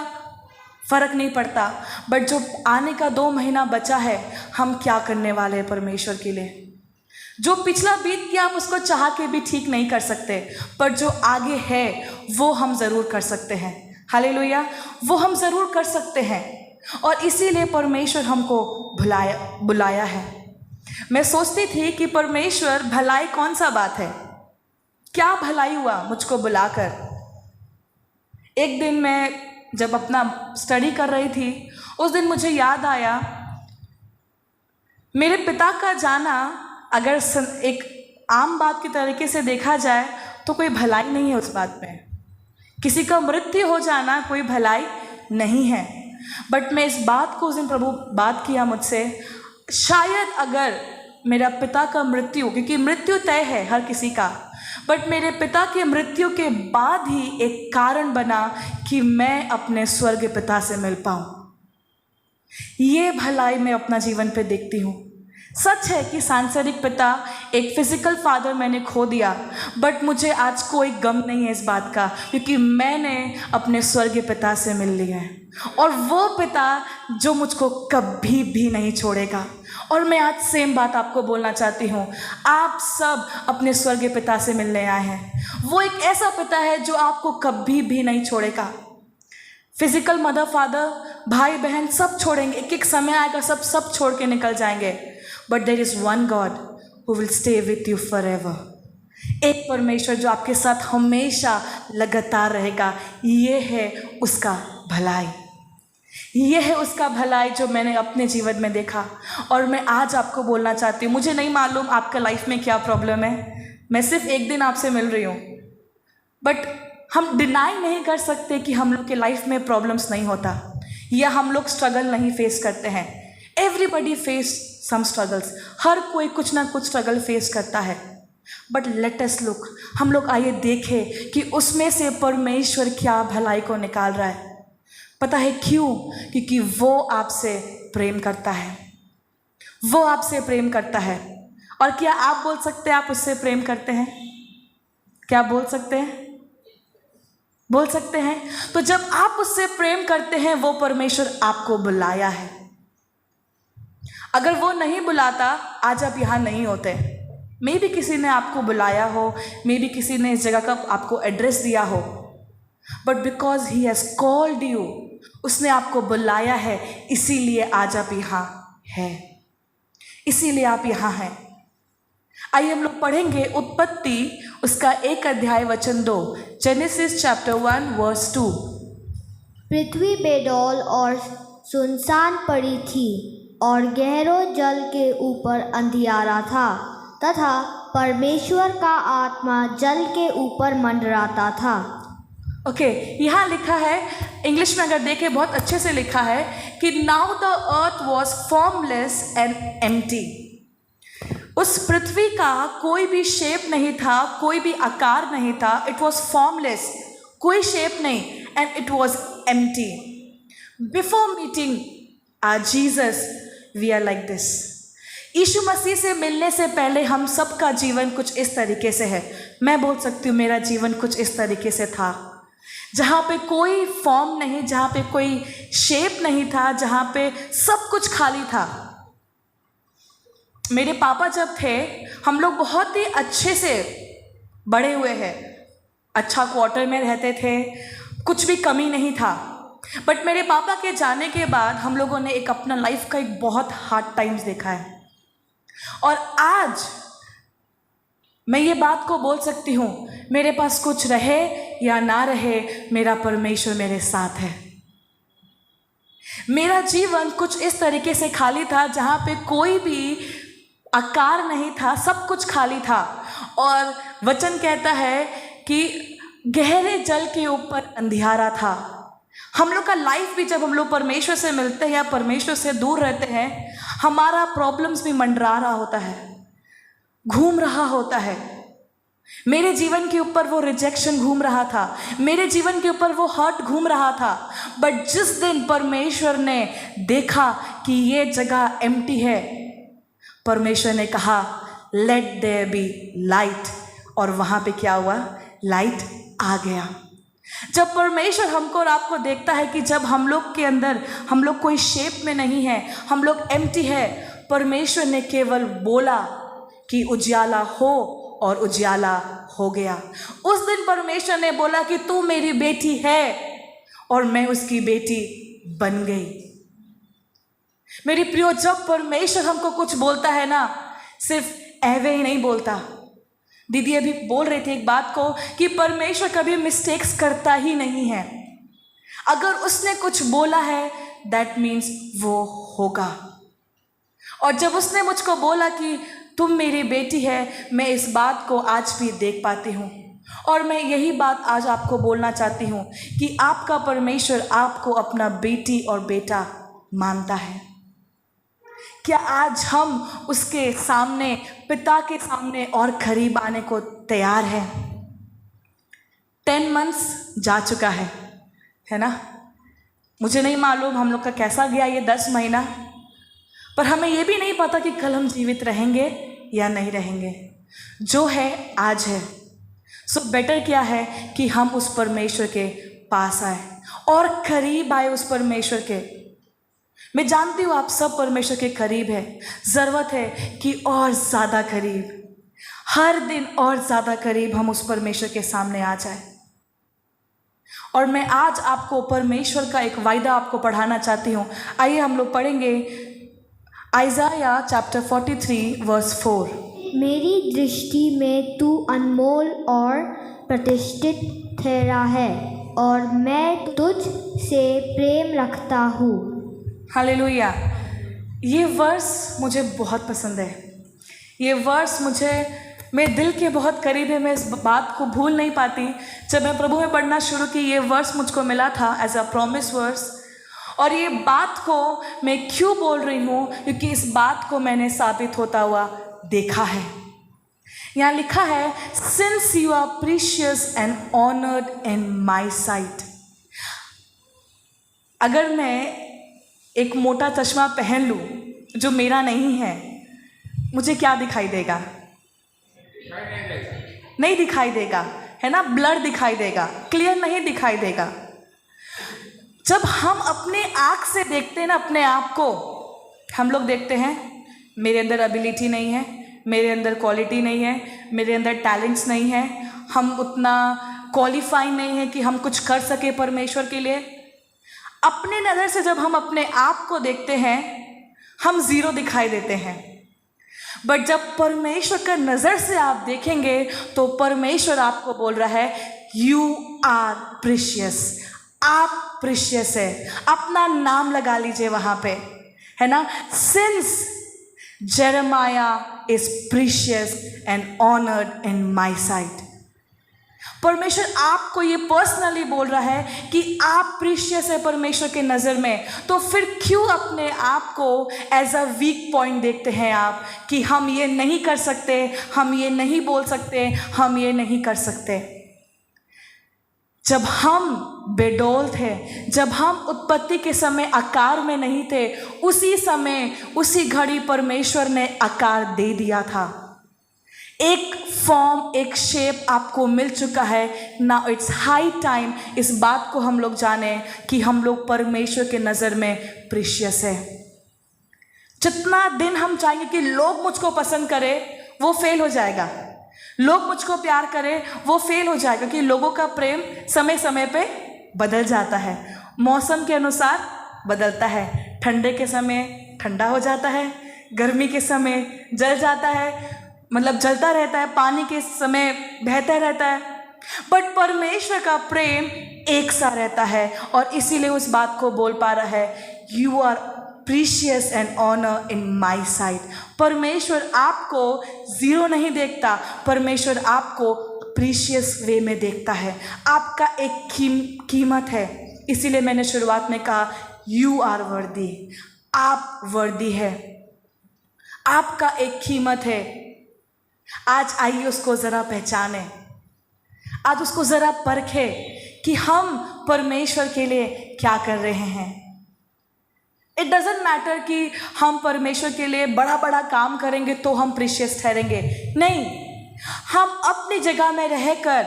फ़र्क नहीं पड़ता, बट जो आने का 2 महीना बचा है, हम क्या करने वाले हैं परमेश्वर के लिए। जो पिछला बीत गया आप उसको चाह के भी ठीक नहीं कर सकते, पर जो आगे है वो हम ज़रूर कर सकते हैं। हालेलुया, वो हम ज़रूर कर सकते हैं, और इसीलिए परमेश्वर हमको बुलाया है। मैं सोचती थी कि परमेश्वर, भलाई कौन सा बात है, क्या भलाई हुआ मुझको बुलाकर। एक दिन मैं जब अपना स्टडी कर रही थी, उस दिन मुझे याद आया, मेरे पिता का जाना अगर एक आम बात की तरीके से देखा जाए तो कोई भलाई नहीं है उस बात में। किसी का मृत्यु हो जाना कोई भलाई नहीं है। बट मैं इस बात को, उस दिन प्रभु बात किया मुझसे, शायद अगर मेरा पिता का मृत्यु, क्योंकि मृत्यु तय है हर किसी का, बट मेरे पिता के मृत्यु के बाद ही एक कारण बना कि मैं अपने स्वर्गीय पिता से मिल पाऊँ। ये भलाई मैं अपना जीवन पे देखती हूँ। सच है कि सांसारिक पिता, एक फिजिकल फादर मैंने खो दिया, बट मुझे आज कोई गम नहीं है इस बात का, क्योंकि मैंने अपने स्वर्गीय पिता से मिल लिया है, और वो पिता जो मुझको कभी भी नहीं छोड़ेगा। और मैं आज सेम बात आपको बोलना चाहती हूँ, आप सब अपने स्वर्गीय पिता से मिलने आए हैं। वो एक ऐसा पिता है जो आपको कभी भी नहीं छोड़ेगा। फिजिकल मदर फादर, भाई बहन सब छोड़ेंगे, एक एक समय आएगा सब छोड़ के निकल जाएंगे, but there is one God who will stay with you forever. एक परमेश्वर जो आपके साथ हमेशा लगातार रहेगा। ये है उसका भलाई, ये है उसका भलाई जो मैंने अपने जीवन में देखा। और मैं आज आपको बोलना चाहती हूँ, मुझे नहीं मालूम आपका लाइफ में क्या प्रॉब्लम है, मैं सिर्फ एक दिन आपसे मिल रही हूँ, बट हम डिनाई नहीं कर सकते कि हम लोग के लाइफ में प्रॉब्लम्स नहीं होता, या हम लोग स्ट्रगल नहीं फेस करते हैं। एवरीबडी फेस सम स्ट्रगल्स, हर कोई कुछ ना कुछ स्ट्रगल फेस करता है। बट लेट अस लुक, हम लोग आइए देखें कि उसमें से परमेश्वर क्या भलाई को निकाल रहा है। पता है क्यों? क्योंकि वो आपसे प्रेम करता है, वो आपसे प्रेम करता है। और क्या आप बोल सकते हैं आप उससे प्रेम करते हैं? क्या बोल सकते हैं? बोल सकते हैं। तो जब आप उससे प्रेम करते हैं, वो परमेश्वर आपको बुलाया है। अगर वो नहीं बुलाता, आज आप यहाँ नहीं होते। मे बी किसी ने आपको बुलाया हो, मे बी किसी ने इस जगह का आपको एड्रेस दिया हो, but because he has called you, उसने आपको बुलाया है, इसीलिए आज आप यहाँ हैं, इसीलिए आप यहाँ हैं। आइए हम लोग पढ़ेंगे उत्पत्ति उसका 1 अध्याय वचन 2, जेनेसिस चैप्टर 1 वर्स 2। पृथ्वी बेडौल और सुनसान पड़ी थी और गहरो जल के ऊपर अंधियारा था, तथा परमेश्वर का आत्मा जल के ऊपर मंडराता था। ओके, यहाँ लिखा है, इंग्लिश में अगर देखें बहुत अच्छे से लिखा है कि now the earth was formless and empty. उस पृथ्वी का कोई भी शेप नहीं था, कोई भी आकार नहीं था। इट वॉज फॉर्मलेस, कोई शेप नहीं, and it was empty. Before meeting Jesus we are like this. यीशु मसीह से मिलने से पहले हम सबका जीवन कुछ इस तरीके से है। मैं बोल सकती हूँ मेरा जीवन कुछ इस तरीके से था, जहाँ पे कोई फॉर्म नहीं, जहाँ पे कोई शेप नहीं था, जहाँ पे सब कुछ खाली था। मेरे पापा जब थे, हम लोग बहुत ही अच्छे से बड़े हुए हैं, अच्छा क्वार्टर में रहते थे, कुछ भी कमी नहीं था। बट मेरे पापा के जाने के बाद हम लोगों ने एक अपना लाइफ का एक बहुत हार्ड टाइम्स देखा है। और आज मैं ये बात को बोल सकती हूँ, मेरे पास कुछ रहे या ना रहे, मेरा परमेश्वर मेरे साथ है। मेरा जीवन कुछ इस तरीके से खाली था, जहाँ पे कोई भी आकार नहीं था, सब कुछ खाली था। और वचन कहता है कि गहरे जल के ऊपर अंधियारा था। हम लोग का लाइफ भी, जब हम लोग परमेश्वर से मिलते हैं या परमेश्वर से दूर रहते हैं, हमारा प्रॉब्लम्स भी मंडरा रहा होता है, घूम रहा होता है। मेरे जीवन के ऊपर वो रिजेक्शन घूम रहा था, मेरे जीवन के ऊपर वो हर्ट घूम रहा था। बट जिस दिन परमेश्वर ने देखा कि ये जगह एम्प्टी है, परमेश्वर ने कहा लेट देयर बी लाइट, और वहाँ पे क्या हुआ? लाइट आ गया। जब परमेश्वर हमको और आपको देखता है कि जब हम लोग के अंदर, हम लोग कोई शेप में नहीं है, हम लोग एम्प्टी है, परमेश्वर ने केवल बोला कि उजियाला हो, और उजियाला हो गया। उस दिन परमेश्वर ने बोला कि तू मेरी बेटी है, और मैं उसकी बेटी बन गई। मेरी प्रियो, जब परमेश्वर हमको कुछ बोलता है ना, सिर्फ ऐवे ही नहीं बोलता। दीदी अभी बोल रही थी एक बात को कि परमेश्वर कभी मिस्टेक्स करता ही नहीं है। अगर उसने कुछ बोला है, दैट मीन्स वो होगा। और जब उसने मुझको बोला कि तुम मेरी बेटी है, मैं इस बात को आज भी देख पाती हूँ। और मैं यही बात आज आपको बोलना चाहती हूँ कि आपका परमेश्वर आपको अपना बेटी और बेटा मानता है। क्या आज हम उसके सामने, पिता के सामने और करीब आने को तैयार हैं? 10 months जा चुका है ना? मुझे नहीं मालूम हम लोग का कैसा गया ये 10 महीना, पर हमें ये भी नहीं पता कि कल हम जीवित रहेंगे या नहीं रहेंगे। जो है आज है। सो बेटर क्या है कि हम उस परमेश्वर के पास आए और करीब आए उस परमेश्वर के। मैं जानती हूँ आप सब परमेश्वर के करीब है, ज़रूरत है कि और ज़्यादा करीब, हर दिन और ज़्यादा करीब हम उस परमेश्वर के सामने आ जाए। और मैं आज आपको परमेश्वर का एक वायदा आपको पढ़ाना चाहती हूँ। आइए हम लोग पढ़ेंगे आइज़ाया चैप्टर 43 वर्स 4। मेरी दृष्टि में तू अनमोल और प्रतिष्ठित ठहरा है और मैं तुझ से प्रेम रखता हूँ। हालेलुया। ये वर्स मुझे बहुत पसंद है। ये वर्स मुझे मेरे दिल के बहुत करीब है। मैं इस बात को भूल नहीं पाती। जब मैं प्रभु में पढ़ना शुरू की, ये वर्स मुझको मिला था एज अ प्रॉमिस वर्स। और ये बात को मैं क्यों बोल रही हूँ, क्योंकि इस बात को मैंने साबित होता हुआ देखा है। यहाँ लिखा है, since you are precious and honoured in my sight. अगर मैं एक मोटा चश्मा पहन लूँ जो मेरा नहीं है, मुझे क्या दिखाई देगा? नहीं दिखाई देगा, है ना? ब्लर दिखाई देगा, क्लियर नहीं दिखाई देगा। जब हम अपने आँख से देखते हैं ना अपने आप को, हम लोग देखते हैं मेरे अंदर एबिलिटी नहीं है, मेरे अंदर क्वालिटी नहीं है, मेरे अंदर टैलेंट्स नहीं है, हम उतना क्वालिफाई नहीं है कि हम कुछ कर सके परमेश्वर के लिए। अपने नज़र से जब हम अपने आप को देखते हैं, हम ज़ीरो दिखाई देते हैं। बट जब परमेश्वर का नज़र से आप देखेंगे तो परमेश्वर आपको बोल रहा है, यू आर प्रीशियस। आप प्रीशियस है। अपना नाम लगा लीजिए वहाँ पे, है ना? Since Jeremiah is precious and honoured in my sight. परमेश्वर आपको ये पर्सनली बोल रहा है कि आप प्रीशियस है परमेश्वर के नज़र में। तो फिर क्यों अपने आप को एज अ वीक पॉइंट देखते हैं आप, कि हम ये नहीं कर सकते, हम ये नहीं बोल सकते, हम ये नहीं कर सकते। जब हम बेडौल थे, जब हम उत्पत्ति के समय आकार में नहीं थे, उसी समय उसी घड़ी परमेश्वर ने आकार दे दिया था। एक फॉर्म, एक शेप आपको मिल चुका है। नाउ इट्स हाई टाइम इस बात को हम लोग जाने कि हम लोग परमेश्वर के नज़र में प्रीशियस है। जितना दिन हम चाहेंगे कि लोग मुझको पसंद करें, वो फेल हो जाएगा। लोग मुझको प्यार करें, वो फेल हो जाएगा, क्योंकि लोगों का प्रेम समय समय पे बदल जाता है, मौसम के अनुसार बदलता है। ठंडे के समय ठंडा हो जाता है, गर्मी के समय जल जाता है, मतलब जलता रहता है, पानी के समय बहता रहता है। बट परमेश्वर का प्रेम एक सा रहता है, और इसीलिए उस बात को बोल पा रहा है, you are precious and honour in my sight. परमेश्वर आपको ज़ीरो नहीं देखता, परमेश्वर आपको प्रीशियस वे में देखता है। आपका एक कीमत है। इसीलिए मैंने शुरुआत में कहा, यू आर वर्दी। आप वर्दी है, आपका एक कीमत है। आज आइए उसको ज़रा पहचाने, आज उसको ज़रा परखे कि हम परमेश्वर के लिए क्या कर रहे हैं। इट डजेंट मैटर कि हम परमेश्वर के लिए बड़ा बड़ा काम करेंगे तो हम प्रीशियस ठहरेंगे, नहीं। हम अपनी जगह में रहकर,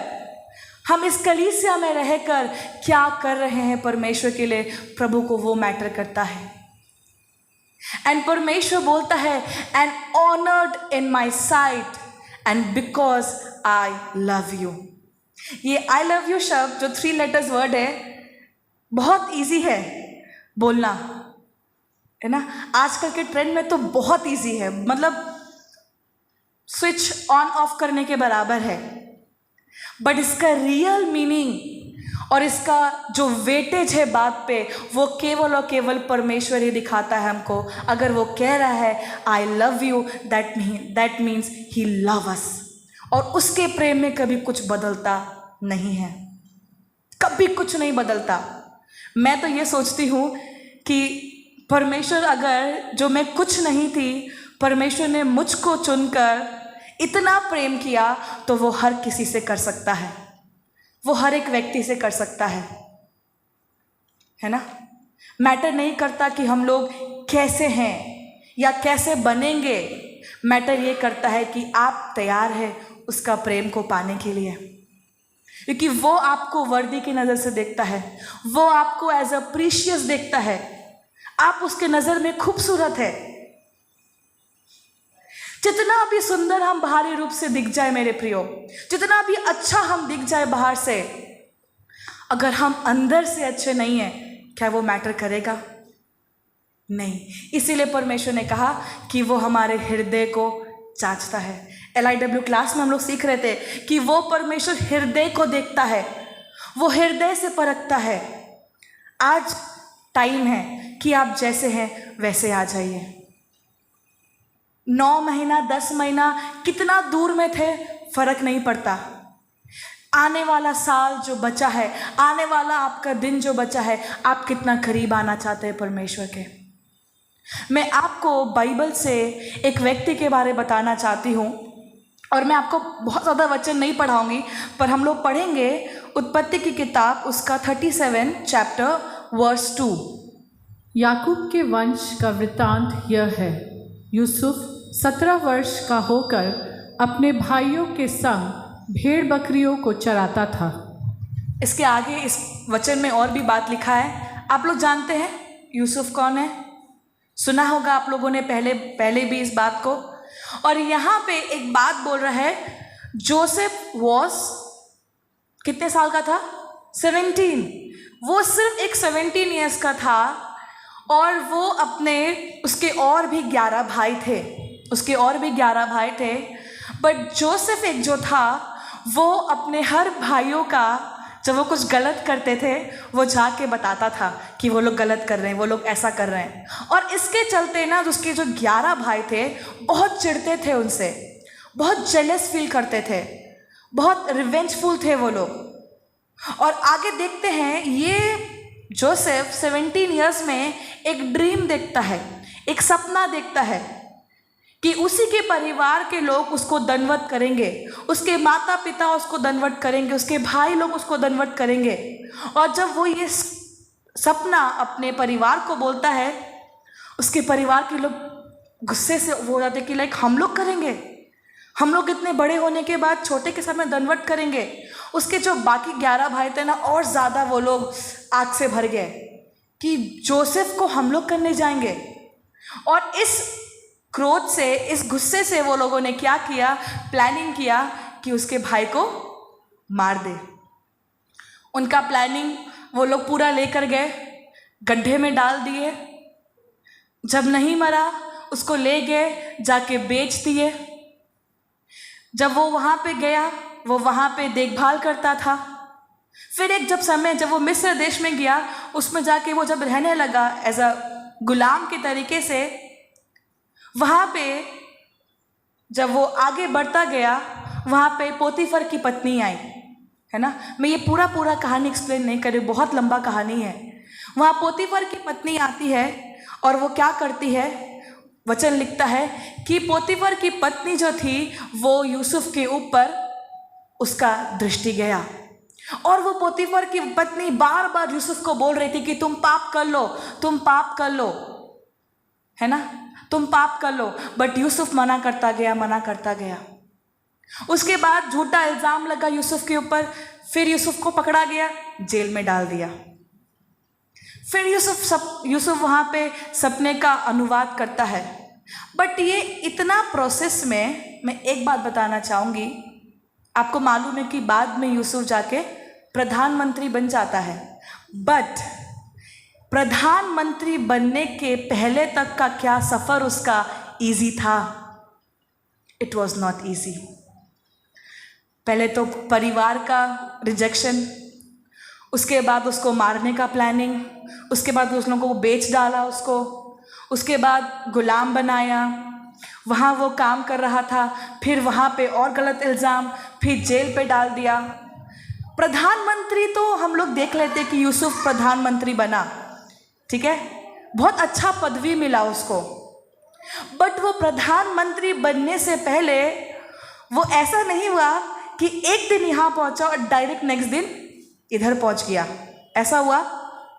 हम इस कलीसिया में रहकर क्या कर रहे हैं परमेश्वर के लिए, प्रभु को वो मैटर करता है। एंड परमेश्वर बोलता है, and honoured in my site and because I love you. ये आई लव यू शब्द जो 3 letters वर्ड है, बहुत ईजी है बोलना, है ना? आजकल के ट्रेंड में तो बहुत ईजी है, मतलब स्विच ऑन ऑफ करने के बराबर है। बट इसका रियल मीनिंग और इसका जो वेटेज है बात पे, वो केवल और केवल परमेश्वर ही दिखाता है हमको। अगर वो कह रहा है I love you, that means he love us. और उसके प्रेम में कभी कुछ बदलता नहीं है, कभी कुछ नहीं बदलता। मैं तो ये सोचती हूँ कि परमेश्वर, अगर जो मैं कुछ नहीं थी, परमेश्वर ने मुझको चुनकर इतना प्रेम किया, तो वो हर किसी से कर सकता है, वो हर एक व्यक्ति से कर सकता है ना। मैटर नहीं करता कि हम लोग कैसे हैं या कैसे बनेंगे, मैटर ये करता है कि आप तैयार हैं उसका प्रेम को पाने के लिए, क्योंकि वो आपको वर्दी की नज़र से देखता है, वो आपको एज अ प्रीशियस देखता है, आप उसके नज़र में खूबसूरत है। जितना भी सुंदर हम बाहरी रूप से दिख जाए मेरे प्रियो, जितना भी अच्छा हम दिख जाए बाहर से, अगर हम अंदर से अच्छे नहीं हैं, क्या वो मैटर करेगा? नहीं। इसीलिए परमेश्वर ने कहा कि वो हमारे हृदय को जांचता है। LIW क्लास में हम लोग सीख रहे थे कि वो परमेश्वर हृदय को देखता है, वो हृदय से परखता है। आज टाइम है कि आप जैसे हैं वैसे आ जाइए। 9 महीना 10 महीना कितना दूर में थे, फर्क नहीं पड़ता। आने वाला साल जो बचा है, आने वाला आपका दिन जो बचा है, आप कितना करीब आना चाहते हैं परमेश्वर के। मैं आपको बाइबल से एक व्यक्ति के बारे में बताना चाहती हूँ, और मैं आपको बहुत ज़्यादा वचन नहीं पढ़ाऊंगी, पर हम लोग पढ़ेंगे उत्पत्ति की किताब, उसका 37 चैप्टर वर्स 2। याकूब के वंश का वृत्तांत यह है। यूसुफ 17 वर्ष का होकर अपने भाइयों के संग भेड़ बकरियों को चराता था। इसके आगे इस वचन में और भी बात लिखा है। आप लोग जानते हैं यूसुफ कौन है? सुना होगा आप लोगों ने पहले भी इस बात को। और यहाँ पे एक बात बोल रहा है, जोसेफ वॉज कितने साल का था? 17। वो सिर्फ एक 17 ईयर्स का था, और वो उसके और भी 11 भाई थे, उसके और भी 11 भाई थे। बट जोसेफ एक जो था, वो अपने हर भाइयों का, जब वो कुछ गलत करते थे, वो जाके बताता था कि वो लोग गलत कर रहे हैं, वो लोग ऐसा कर रहे हैं। और इसके चलते ना, उसके जो 11 भाई थे बहुत चिढ़ते थे उनसे, बहुत जेलस फील करते थे, बहुत रिवेंजफुल थे वो लोग। और आगे देखते हैं, ये जोसेफ 17 ईयर्स में एक ड्रीम देखता है, एक सपना देखता है कि उसी के परिवार के लोग उसको दंडवत करेंगे, उसके माता पिता उसको दंडवत करेंगे, उसके भाई लोग उसको दंडवत करेंगे। और जब वो ये सपना अपने परिवार को बोलता है, उसके परिवार के लोग गुस्से से हो जाते कि लाइक हम लोग करेंगे, हम लोग इतने बड़े होने के बाद छोटे के सामने दंडवत करेंगे। उसके जो बाकी 11 भाई थे ना, और ज़्यादा वो लोग आग से भर गए कि जोसेफ को हम लोग करने जाएंगे। और इस क्रोध से, इस गुस्से से वो लोगों ने क्या किया, प्लानिंग किया कि उसके भाई को मार दे। उनका प्लानिंग वो लोग पूरा लेकर गए, गड्ढे में डाल दिए। जब नहीं मरा, उसको ले गए, जाके बेच दिए। जब वो वहाँ पे गया, वो वहाँ पे देखभाल करता था। फिर एक जब वो मिस्र देश में गया, उसमें जाके वो जब रहने लगा एज अ गुलाम के तरीके से, वहाँ पे जब वो आगे बढ़ता गया, वहाँ पे पोतीफर की पत्नी आई, है ना। मैं ये पूरा कहानी एक्सप्लेन नहीं कर रही, बहुत लंबा कहानी है। वहाँ पोतीफर की पत्नी आती है, और वो क्या करती है, वचन लिखता है कि पोतीफर की पत्नी जो थी, वो यूसुफ के ऊपर उसका दृष्टि गया। और वो पोतीफर की पत्नी बार बार यूसुफ को बोल रही थी कि तुम पाप कर लो, तुम पाप कर लो, है ना, तुम पाप कर लो। बट यूसुफ मना करता गया। उसके बाद झूठा इल्ज़ाम लगा यूसुफ के ऊपर, फिर यूसुफ को पकड़ा गया, जेल में डाल दिया। फिर यूसुफ वहाँ पे सपने का अनुवाद करता है। बट ये इतना प्रोसेस में मैं एक बात बताना चाहूँगी, आपको मालूम है कि बाद में यूसुफ जाके प्रधानमंत्री बन जाता है। बट प्रधानमंत्री बनने के पहले तक का क्या सफ़र उसका इजी था? It was not easy. पहले तो परिवार का रिजेक्शन, उसके बाद उसको मारने का प्लानिंग, उसके बाद उस लोगों को बेच डाला उसको, उसके बाद गुलाम बनाया, वहाँ वो काम कर रहा था, फिर वहाँ पे और गलत इल्ज़ाम, फिर जेल पे डाल दिया। प्रधानमंत्री तो हम लोग देख लेते कि यूसुफ प्रधानमंत्री बना, ठीक है, बहुत अच्छा पदवी मिला उसको, बट वो प्रधानमंत्री बनने से पहले वो ऐसा नहीं हुआ कि एक दिन यहाँ पहुँचा और डायरेक्ट नेक्स्ट दिन इधर पहुँच गया। ऐसा हुआ?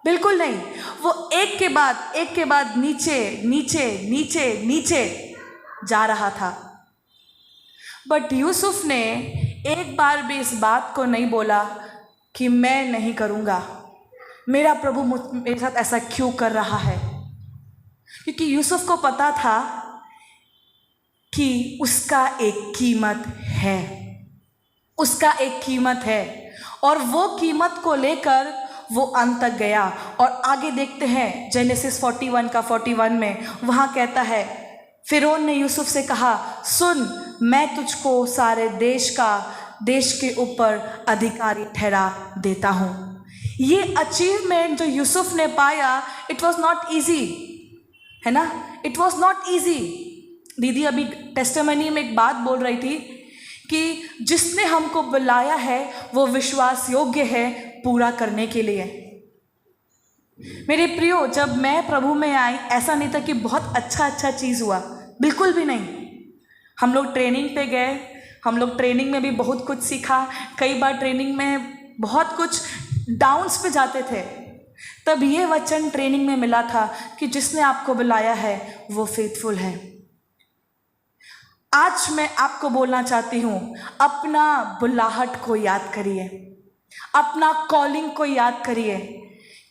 बिल्कुल नहीं। वो एक के बाद नीचे नीचे नीचे नीचे जा रहा था। बट यूसुफ ने एक बार भी इस बात को नहीं बोला कि मैं नहीं करूँगा, मेरा प्रभु मेरे साथ ऐसा क्यों कर रहा है, क्योंकि यूसुफ को पता था कि उसका एक कीमत है, उसका एक कीमत है, और वो कीमत को लेकर वो अंत तक गया। और आगे देखते हैं जेनेसिस 41 का 41 में, वहाँ कहता है, फिरौन ने यूसुफ से कहा, सुन, मैं तुझको सारे देश के ऊपर अधिकारी ठहरा देता हूँ। ये अचीवमेंट जो यूसुफ ने पाया, इट वॉज नॉट ईजी, है ना, इट वॉज नॉट ईजी। दीदी अभी टेस्टिमनी में एक बात बोल रही थी कि जिसने हमको बुलाया है वो विश्वास योग्य है पूरा करने के लिए। मेरे प्रियो, जब मैं प्रभु में आई, ऐसा नहीं था कि बहुत अच्छा चीज़ हुआ, बिल्कुल भी नहीं। हम लोग ट्रेनिंग पे गए, हम लोग ट्रेनिंग में भी बहुत कुछ सीखा, कई बार ट्रेनिंग में बहुत कुछ डाउन्स पे जाते थे, तब ये वचन ट्रेनिंग में मिला था कि जिसने आपको बुलाया है वो फेथफुल है। आज मैं आपको बोलना चाहती हूँ, अपना बुलाहट को याद करिए, अपना कॉलिंग को याद करिए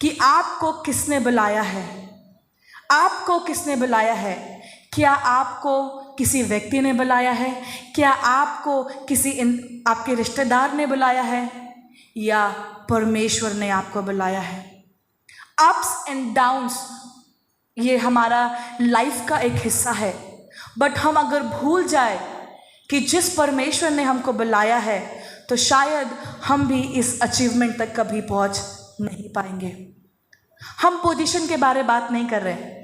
कि आपको किसने बुलाया है, आपको किसने बुलाया है। क्या आपको किसी व्यक्ति ने बुलाया है? क्या आपको आपके रिश्तेदार ने बुलाया है, या परमेश्वर ने आपको बुलाया है? अप्स एंड डाउन्स ये हमारा लाइफ का एक हिस्सा है, बट हम अगर भूल जाए कि जिस परमेश्वर ने हमको बुलाया है, तो शायद हम भी इस अचीवमेंट तक कभी पहुंच नहीं पाएंगे। हम पोजीशन के बारे बात नहीं कर रहे,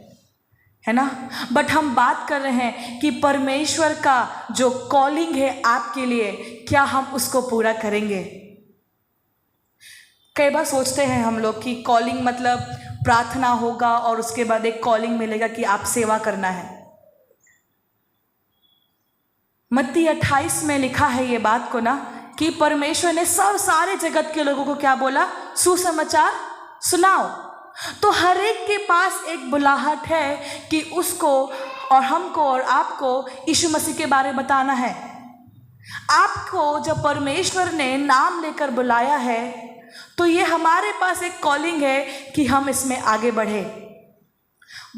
है ना, बट हम बात कर रहे हैं कि परमेश्वर का जो कॉलिंग है आपके लिए, क्या हम उसको पूरा करेंगे। कई बार सोचते हैं हम लोग कि कॉलिंग मतलब प्रार्थना होगा और उसके बाद एक कॉलिंग मिलेगा कि आप सेवा करना है। मत्ती 28 में लिखा है ये बात को ना, कि परमेश्वर ने सारे जगत के लोगों को क्या बोला? सुसमाचार सुनाओ। तो हर एक के पास एक बुलाहट है कि उसको और हमको और आपको यीशु मसीह के बारे में बताना है। आपको जब परमेश्वर ने नाम लेकर बुलाया है, तो ये हमारे पास एक कॉलिंग है कि हम इसमें आगे बढ़े।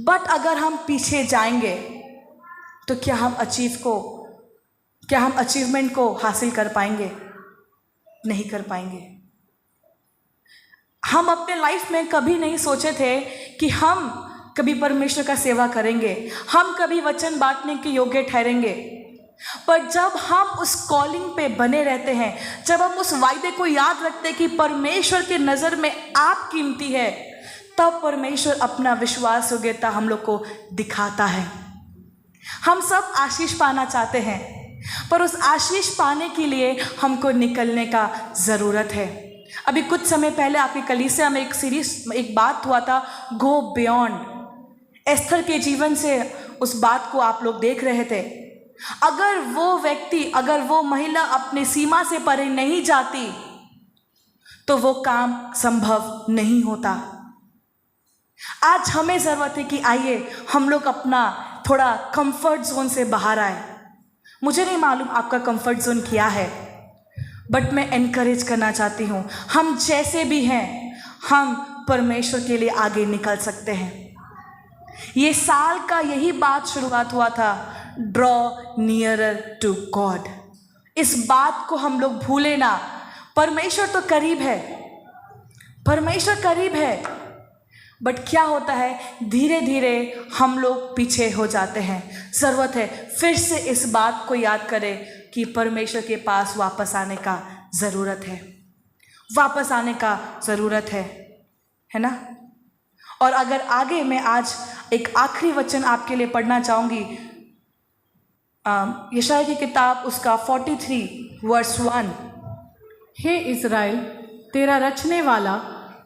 बट अगर हम पीछे जाएंगे तो क्या हम अचीवमेंट को हासिल कर पाएंगे? नहीं कर पाएंगे। हम अपने लाइफ में कभी नहीं सोचे थे कि हम कभी परमेश्वर का सेवा करेंगे, हम कभी वचन बांटने के योग्य ठहरेंगे। पर जब हम उस कॉलिंग पे बने रहते हैं, जब हम उस वायदे को याद रखते हैं कि परमेश्वर के नज़र में आप कीमती है, तब परमेश्वर अपना विश्वास योग्यता हम लोग को दिखाता है। हम सब आशीष पाना चाहते हैं, पर उस आशीष पाने के लिए हमको निकलने का ज़रूरत है। अभी कुछ समय पहले आपकी कलीसिया में एक बात हुआ था, गो बियॉन्ड। एस्थर के जीवन से उस बात को आप लोग देख रहे थे। अगर वो व्यक्ति, अगर वो महिला अपनी सीमा से परे नहीं जाती, तो वो काम संभव नहीं होता। आज हमें ज़रूरत है कि आइए हम लोग अपना थोड़ा कंफर्ट जोन से बाहर आए। मुझे नहीं मालूम आपका कंफर्ट जोन क्या है, बट मैं एनकरेज करना चाहती हूँ, हम जैसे भी हैं, हम परमेश्वर के लिए आगे निकल सकते हैं। ये साल का यही बात शुरुआत हुआ था, ड्रॉ नियरर टू गॉड। इस बात को हम लोग भूले ना। परमेश्वर तो करीब है, परमेश्वर करीब है, बट क्या होता है, धीरे धीरे हम लोग पीछे हो जाते हैं। ज़रूरत है फिर से इस बात को याद करें कि परमेश्वर के पास वापस आने का ज़रूरत है, वापस आने का ज़रूरत है ना। और अगर आगे मैं आज एक आखिरी वचन आपके लिए पढ़ना चाहूँगी, यशायाह की किताब उसका 43 वर्स 1। हे इज़राइल तेरा रचने वाला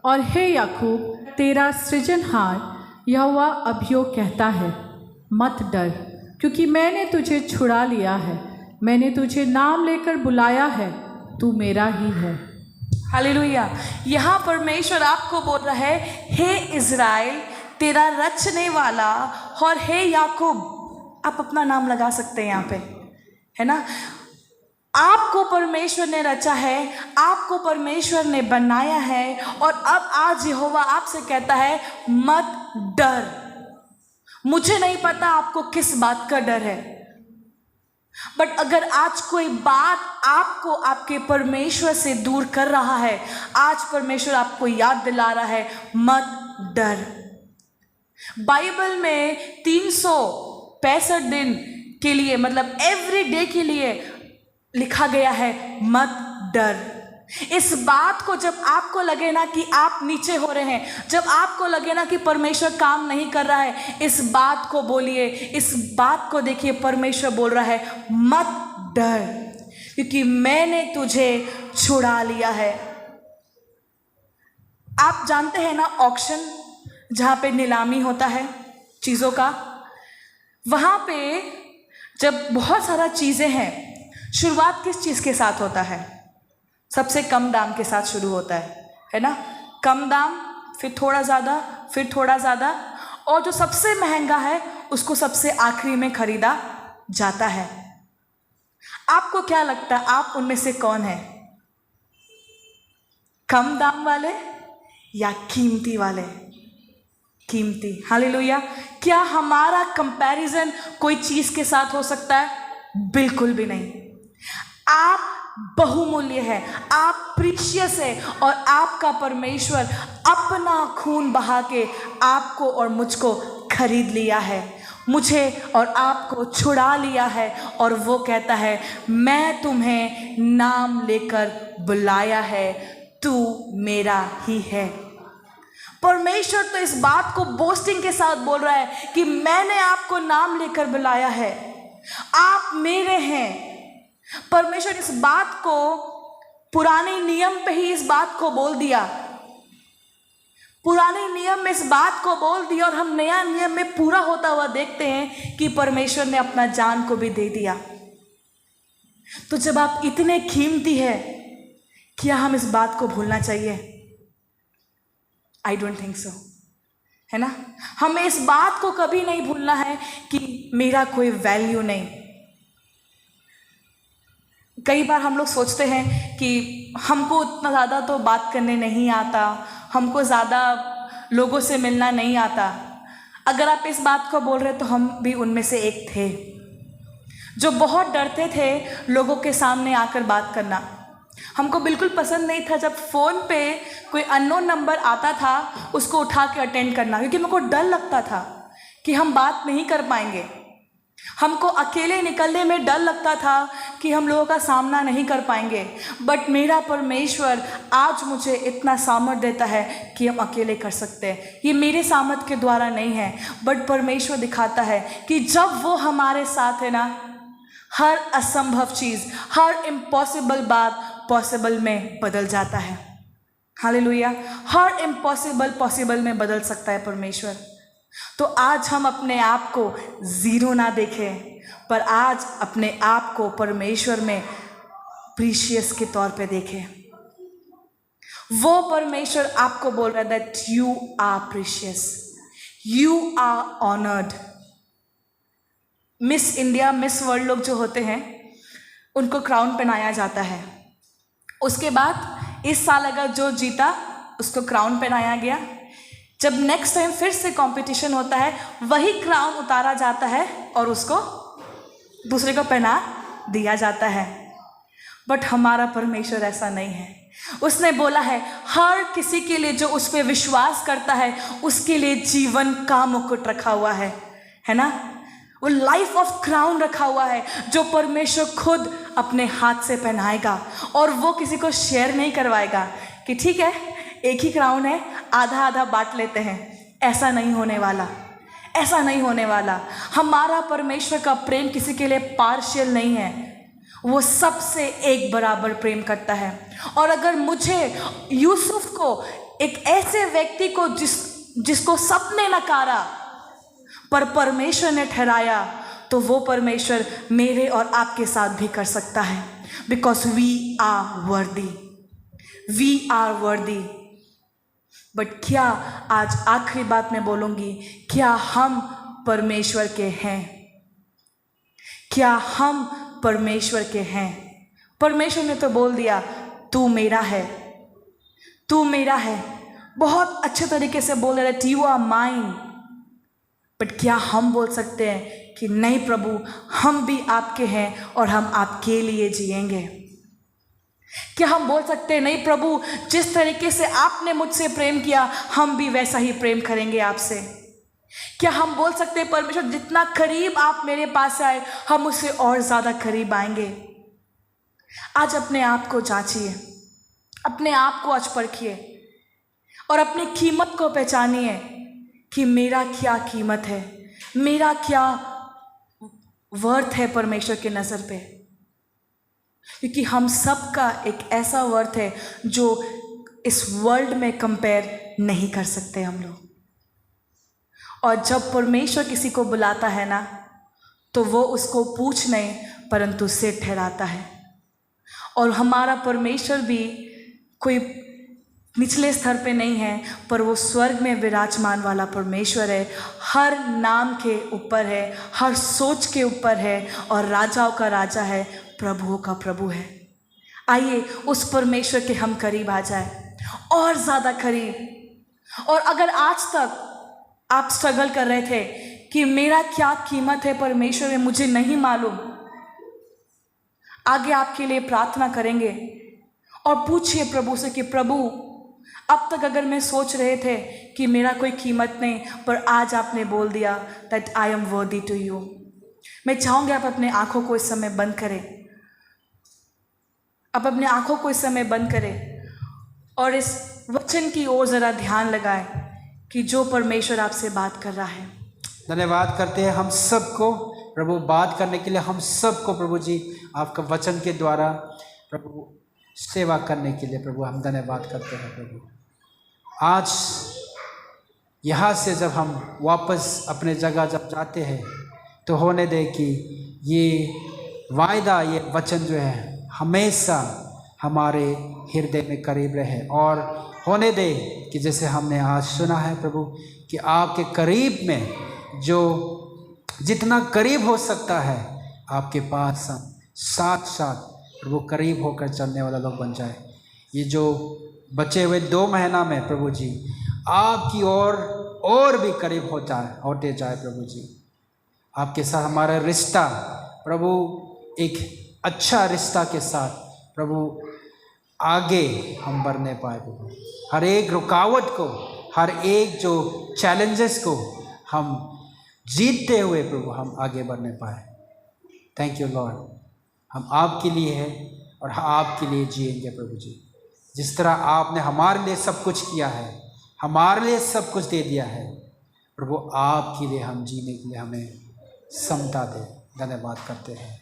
और हे याकूब तेरा सृजनहार यहोवा अभियो कहता है, मत डर, क्योंकि मैंने तुझे छुड़ा लिया है, मैंने तुझे नाम लेकर बुलाया है, तू मेरा ही है। हालेलुया। यहाँ परमेश्वर आपको बोल रहा है, हे इज़राइल तेरा रचने वाला और हे याकूब, आप अपना नाम लगा सकते हैं यहाँ पे, है ना। आपको परमेश्वर ने रचा है, आपको परमेश्वर ने बनाया है, और अब आज यहोवा आपसे कहता है मत डर। मुझे नहीं पता आपको किस बात का डर है, बट अगर आज कोई बात आपको आपके परमेश्वर से दूर कर रहा है, आज परमेश्वर आपको याद दिला रहा है मत डर। बाइबल में 365 दिन के लिए, मतलब एवरी डे के लिए लिखा गया है मत डर। इस बात को जब आपको लगे ना कि आप नीचे हो रहे हैं, जब आपको लगे ना कि परमेश्वर काम नहीं कर रहा है, इस बात को बोलिए, इस बात को देखिए, परमेश्वर बोल रहा है मत डर, क्योंकि मैंने तुझे छुड़ा लिया है। आप जानते हैं ना ऑक्शन, जहाँ पे नीलामी होता है चीज़ों का, वहाँ पे जब बहुत सारा चीज़ें हैं, शुरुआत किस चीज़ के साथ होता है? सबसे कम दाम के साथ शुरू होता है ना। कम दाम, फिर थोड़ा ज़्यादा, फिर थोड़ा ज़्यादा, और जो सबसे महंगा है उसको सबसे आखिरी में खरीदा जाता है। आपको क्या लगता है, आप उनमें से कौन है? कम दाम वाले या कीमती वाले? कीमती। हालेलुया। क्या हमारा कंपैरिजन कोई चीज़ के साथ हो सकता है? बिल्कुल भी नहीं। आप बहुमूल्य है, आप प्रीशियस है, और आपका परमेश्वर अपना खून बहा के आपको और मुझको खरीद लिया है, मुझे और आपको छुड़ा लिया है, और वो कहता है मैं तुम्हें नाम लेकर बुलाया है, तू मेरा ही है। परमेश्वर तो इस बात को बोस्टिंग के साथ बोल रहा है कि मैंने आपको नाम लेकर बुलाया है, आप मेरे हैं। परमेश्वर इस बात को पुराने नियम पे ही इस बात को बोल दिया, पुराने नियम में इस बात को बोल दिया, और हम नया नियम में पूरा होता हुआ देखते हैं कि परमेश्वर ने अपना जान को भी दे दिया। तो जब आप इतने कीमती है, क्या हम इस बात को भूलना चाहिए? आई डोंट थिंक सो, है ना। हमें इस बात को कभी नहीं भूलना है कि मेरा कोई वैल्यू नहीं। कई बार हम लोग सोचते हैं कि हमको उतना ज़्यादा तो बात करने नहीं आता, हमको ज़्यादा लोगों से मिलना नहीं आता। अगर आप इस बात को बोल रहे तो हम भी उनमें से एक थे, जो बहुत डरते थे लोगों के सामने आकर बात करना। हमको बिल्कुल पसंद नहीं था जब फ़ोन पे कोई अननोन नंबर आता था उसको उठा के अटेंड करना, क्योंकि मेरे को डर लगता था कि हम बात नहीं कर पाएंगे। हमको अकेले निकलने में डर लगता था कि हम लोगों का सामना नहीं कर पाएंगे। बट मेरा परमेश्वर आज मुझे इतना सामर्थ्य देता है कि हम अकेले कर सकते हैं। ये मेरे सामर्थ्य के द्वारा नहीं है, बट परमेश्वर दिखाता है कि जब वो हमारे साथ है ना, हर असंभव चीज़, हर इम्पॉसिबल बात पॉसिबल में बदल जाता है। हालेलुया। हर इम्पॉसिबल पॉसिबल में बदल सकता है परमेश्वर। तो आज हम अपने आप को ज़ीरो ना देखें, पर आज अपने आप को परमेश्वर में प्रीशियस के तौर पे देखें। वो परमेश्वर आपको बोल रहा है that you are precious, you are honoured. Miss India, Miss World लोग जो होते हैं उनको क्राउन पहनाया जाता है। उसके बाद इस साल अगर जो जीता उसको क्राउन पहनाया गया। जब नेक्स्ट टाइम फिर से कंपटीशन होता है, वही क्राउन उतारा जाता है और उसको दूसरे को पहना दिया जाता है। बट हमारा परमेश्वर ऐसा नहीं है। उसने बोला है हर किसी के लिए जो उस पर विश्वास करता है उसके लिए जीवन का मुकुट रखा हुआ है ना। वो लाइफ ऑफ क्राउन रखा हुआ है जो परमेश्वर खुद अपने हाथ से पहनाएगा, और वो किसी को शेयर नहीं करवाएगा कि ठीक है एक ही क्राउन है, आधा आधा बांट लेते हैं। ऐसा नहीं होने वाला, ऐसा नहीं होने वाला। हमारा परमेश्वर का प्रेम किसी के लिए पार्शियल नहीं है, वो सबसे एक बराबर प्रेम करता है। और अगर मुझे यूसुफ को, एक ऐसे व्यक्ति को जिसको सबने नकारा पर परमेश्वर ने ठहराया, तो वो परमेश्वर मेरे और आपके साथ भी कर सकता है। Because we are worthy. But क्या, आज आखिरी बात मैं बोलूँगी, क्या हम परमेश्वर के हैं? क्या हम परमेश्वर के हैं? परमेश्वर ने तो बोल दिया, तू मेरा है, तू मेरा है। बहुत अच्छे तरीके से बोल रहे, यू आर माइन। बट क्या हम बोल सकते हैं कि नहीं प्रभु, हम भी आपके हैं और हम आपके लिए जिएंगे? क्या हम बोल सकते हैं, नहीं प्रभु, जिस तरीके से आपने मुझसे प्रेम किया, हम भी वैसा ही प्रेम करेंगे आपसे? क्या हम बोल सकते हैं, परमेश्वर, जितना करीब आप मेरे पास आए, हम उससे और ज़्यादा करीब आएंगे? आज अपने आप को जांचिए, अपने आप को आज परखिए और अपनी कीमत को पहचानिए कि मेरा क्या कीमत है, मेरा क्या वर्थ है परमेश्वर की नज़र पे। क्योंकि हम सब का एक ऐसा वर्थ है जो इस वर्ल्ड में कंपेयर नहीं कर सकते हम लोग। और जब परमेश्वर किसी को बुलाता है ना, तो वो उसको पूछ नहीं परंतु सिर ठहराता है। और हमारा परमेश्वर भी कोई निचले स्तर पे नहीं है, पर वो स्वर्ग में विराजमान वाला परमेश्वर है, हर नाम के ऊपर है, हर सोच के ऊपर है, और राजाओं का राजा है, प्रभुओं का प्रभु है। आइए उस परमेश्वर के हम करीब आ जाए, और ज़्यादा करीब। और अगर आज तक आप स्ट्रगल कर रहे थे कि मेरा क्या कीमत है परमेश्वर में, मुझे नहीं मालूम, आगे आपके लिए प्रार्थना करेंगे और पूछिए प्रभु से कि प्रभु, अब तक अगर मैं सोच रहे थे कि मेरा कोई कीमत नहीं, पर आज आपने बोल दिया that I am worthy to you. मैं चाहूँगी आप अपने आँखों को इस समय बंद करें, आप अपने आँखों को इस समय बंद करें और इस वचन की ओर ज़रा ध्यान लगाएं कि जो परमेश्वर आपसे बात कर रहा है। धन्यवाद करते हैं हम सबको प्रभु बात करने के लिए, हम सबको प्रभु जी आपका वचन के द्वारा प्रभु सेवा करने के लिए प्रभु हम धन्यवाद करते हैं। प्रभु आज यहाँ से जब हम वापस अपने जगह जब जाते हैं, तो होने दे कि ये वायदा, ये वचन जो है हमेशा हमारे हृदय में करीब रहे, और होने दे कि जैसे हमने आज सुना है प्रभु कि आपके करीब में जो जितना करीब हो सकता है आपके पास हम साथ साथ प्रभु करीब होकर चलने वाला लोग बन जाए। ये जो बचे हुए 2 महीना में प्रभु जी आपकी ओर और भी करीब होते जाए प्रभु जी। आपके साथ हमारा रिश्ता प्रभु एक अच्छा रिश्ता के साथ प्रभु आगे हम बढ़ने पाए प्रभु। हर एक रुकावट को, हर एक जो चैलेंजेस को हम जीतते हुए प्रभु हम आगे बढ़ने पाए। थैंक यू लॉर्ड, हम आपके लिए हैं और आपके लिए जिएंगे प्रभु जी। जिस तरह आपने हमारे लिए सब कुछ किया है, हमारे लिए सब कुछ दे दिया है प्रभु, आपके लिए हम जीने के लिए हमें क्षमता दे। धन्यवाद करते हैं,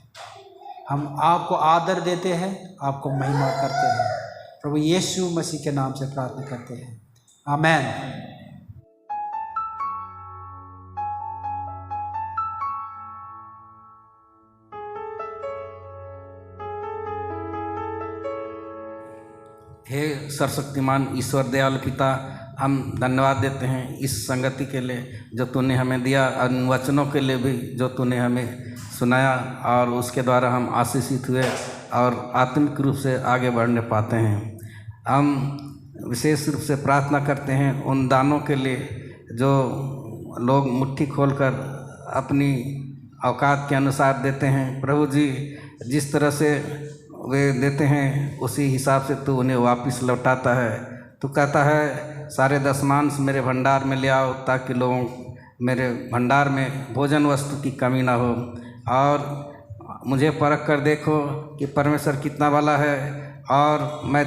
हम आपको आदर देते हैं, आपको महिमा करते हैं प्रभु यीशु मसीह के नाम से प्रार्थना करते हैं, आमेन। हे सर्वशक्तिमान ईश्वर दयालु पिता, हम धन्यवाद देते हैं इस संगति के लिए जो तूने हमें दिया, और वचनों के लिए भी जो तूने हमें सुनाया, और उसके द्वारा हम आशीषित हुए और आत्मिक रूप से आगे बढ़ने पाते हैं। हम विशेष रूप से प्रार्थना करते हैं उन दानों के लिए जो लोग मुट्ठी खोलकर अपनी औकात के अनुसार देते हैं। प्रभु जी, जिस तरह से वे देते हैं उसी हिसाब से तू उन्हें वापस लौटाता है। तू कहता है सारे दशमांश मेरे भंडार में ले आओ, ताकि लोगों मेरे भंडार में भोजन वस्तु की कमी ना हो। और मुझे परख कर देखो कि परमेश्वर कितना भला है, और मैं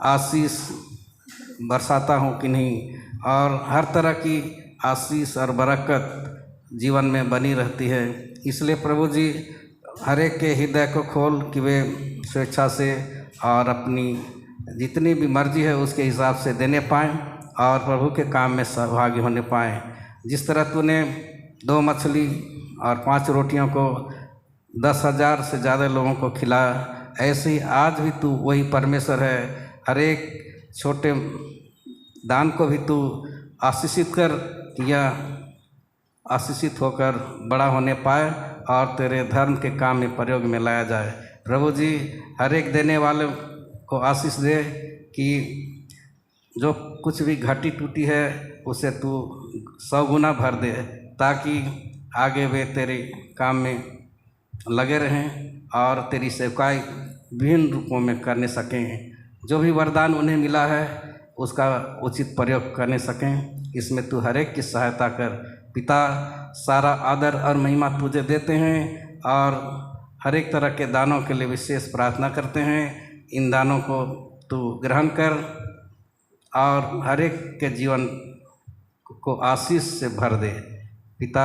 आशीष बरसाता हूँ कि नहीं, और हर तरह की आशीष और बरकत जीवन में बनी रहती है। इसलिए प्रभु जी हर एक के हृदय को खोल कि वे स्वेच्छा से और अपनी जितनी भी मर्जी है उसके हिसाब से देने पाएँ और प्रभु के काम में सहभागी होने पाएँ। जिस तरह तूने 2 मछली और 5 रोटियों को 10,000 से ज़्यादा लोगों को खिलाया, ऐसे ही आज भी तू वही परमेश्वर है। हर एक छोटे दान को भी तू आशीषित कर, यह आशीषित होकर बड़ा होने पाए और तेरे धर्म के काम में प्रयोग में लाया जाए। प्रभु जी हर एक देने वाले को आशीष दे कि जो कुछ भी घटी टूटी है उसे तू 100 गुना भर दे, ताकि आगे वे तेरे काम में लगे रहें और तेरी सेवकाई विभिन्न रूपों में करने सकें। जो भी वरदान उन्हें मिला है उसका उचित प्रयोग करने सकें। इसमें तू हर एक की सहायता कर। पिता, सारा आदर और महिमा तुझे देते हैं और हर एक तरह के दानों के लिए विशेष प्रार्थना करते हैं। इन दानों को तू ग्रहण कर और हर एक के जीवन को आशीष से भर दे। पिता,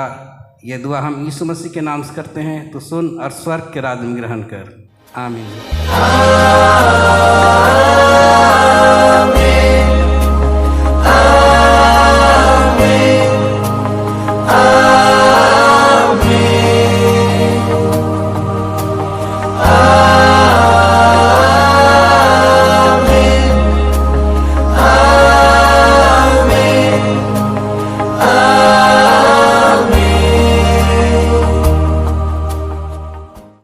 ये दुआ हम यीशु मसीह के नाम से करते हैं, तो सुन और स्वर्ग के राज्य में ग्रहण कर। आमीन।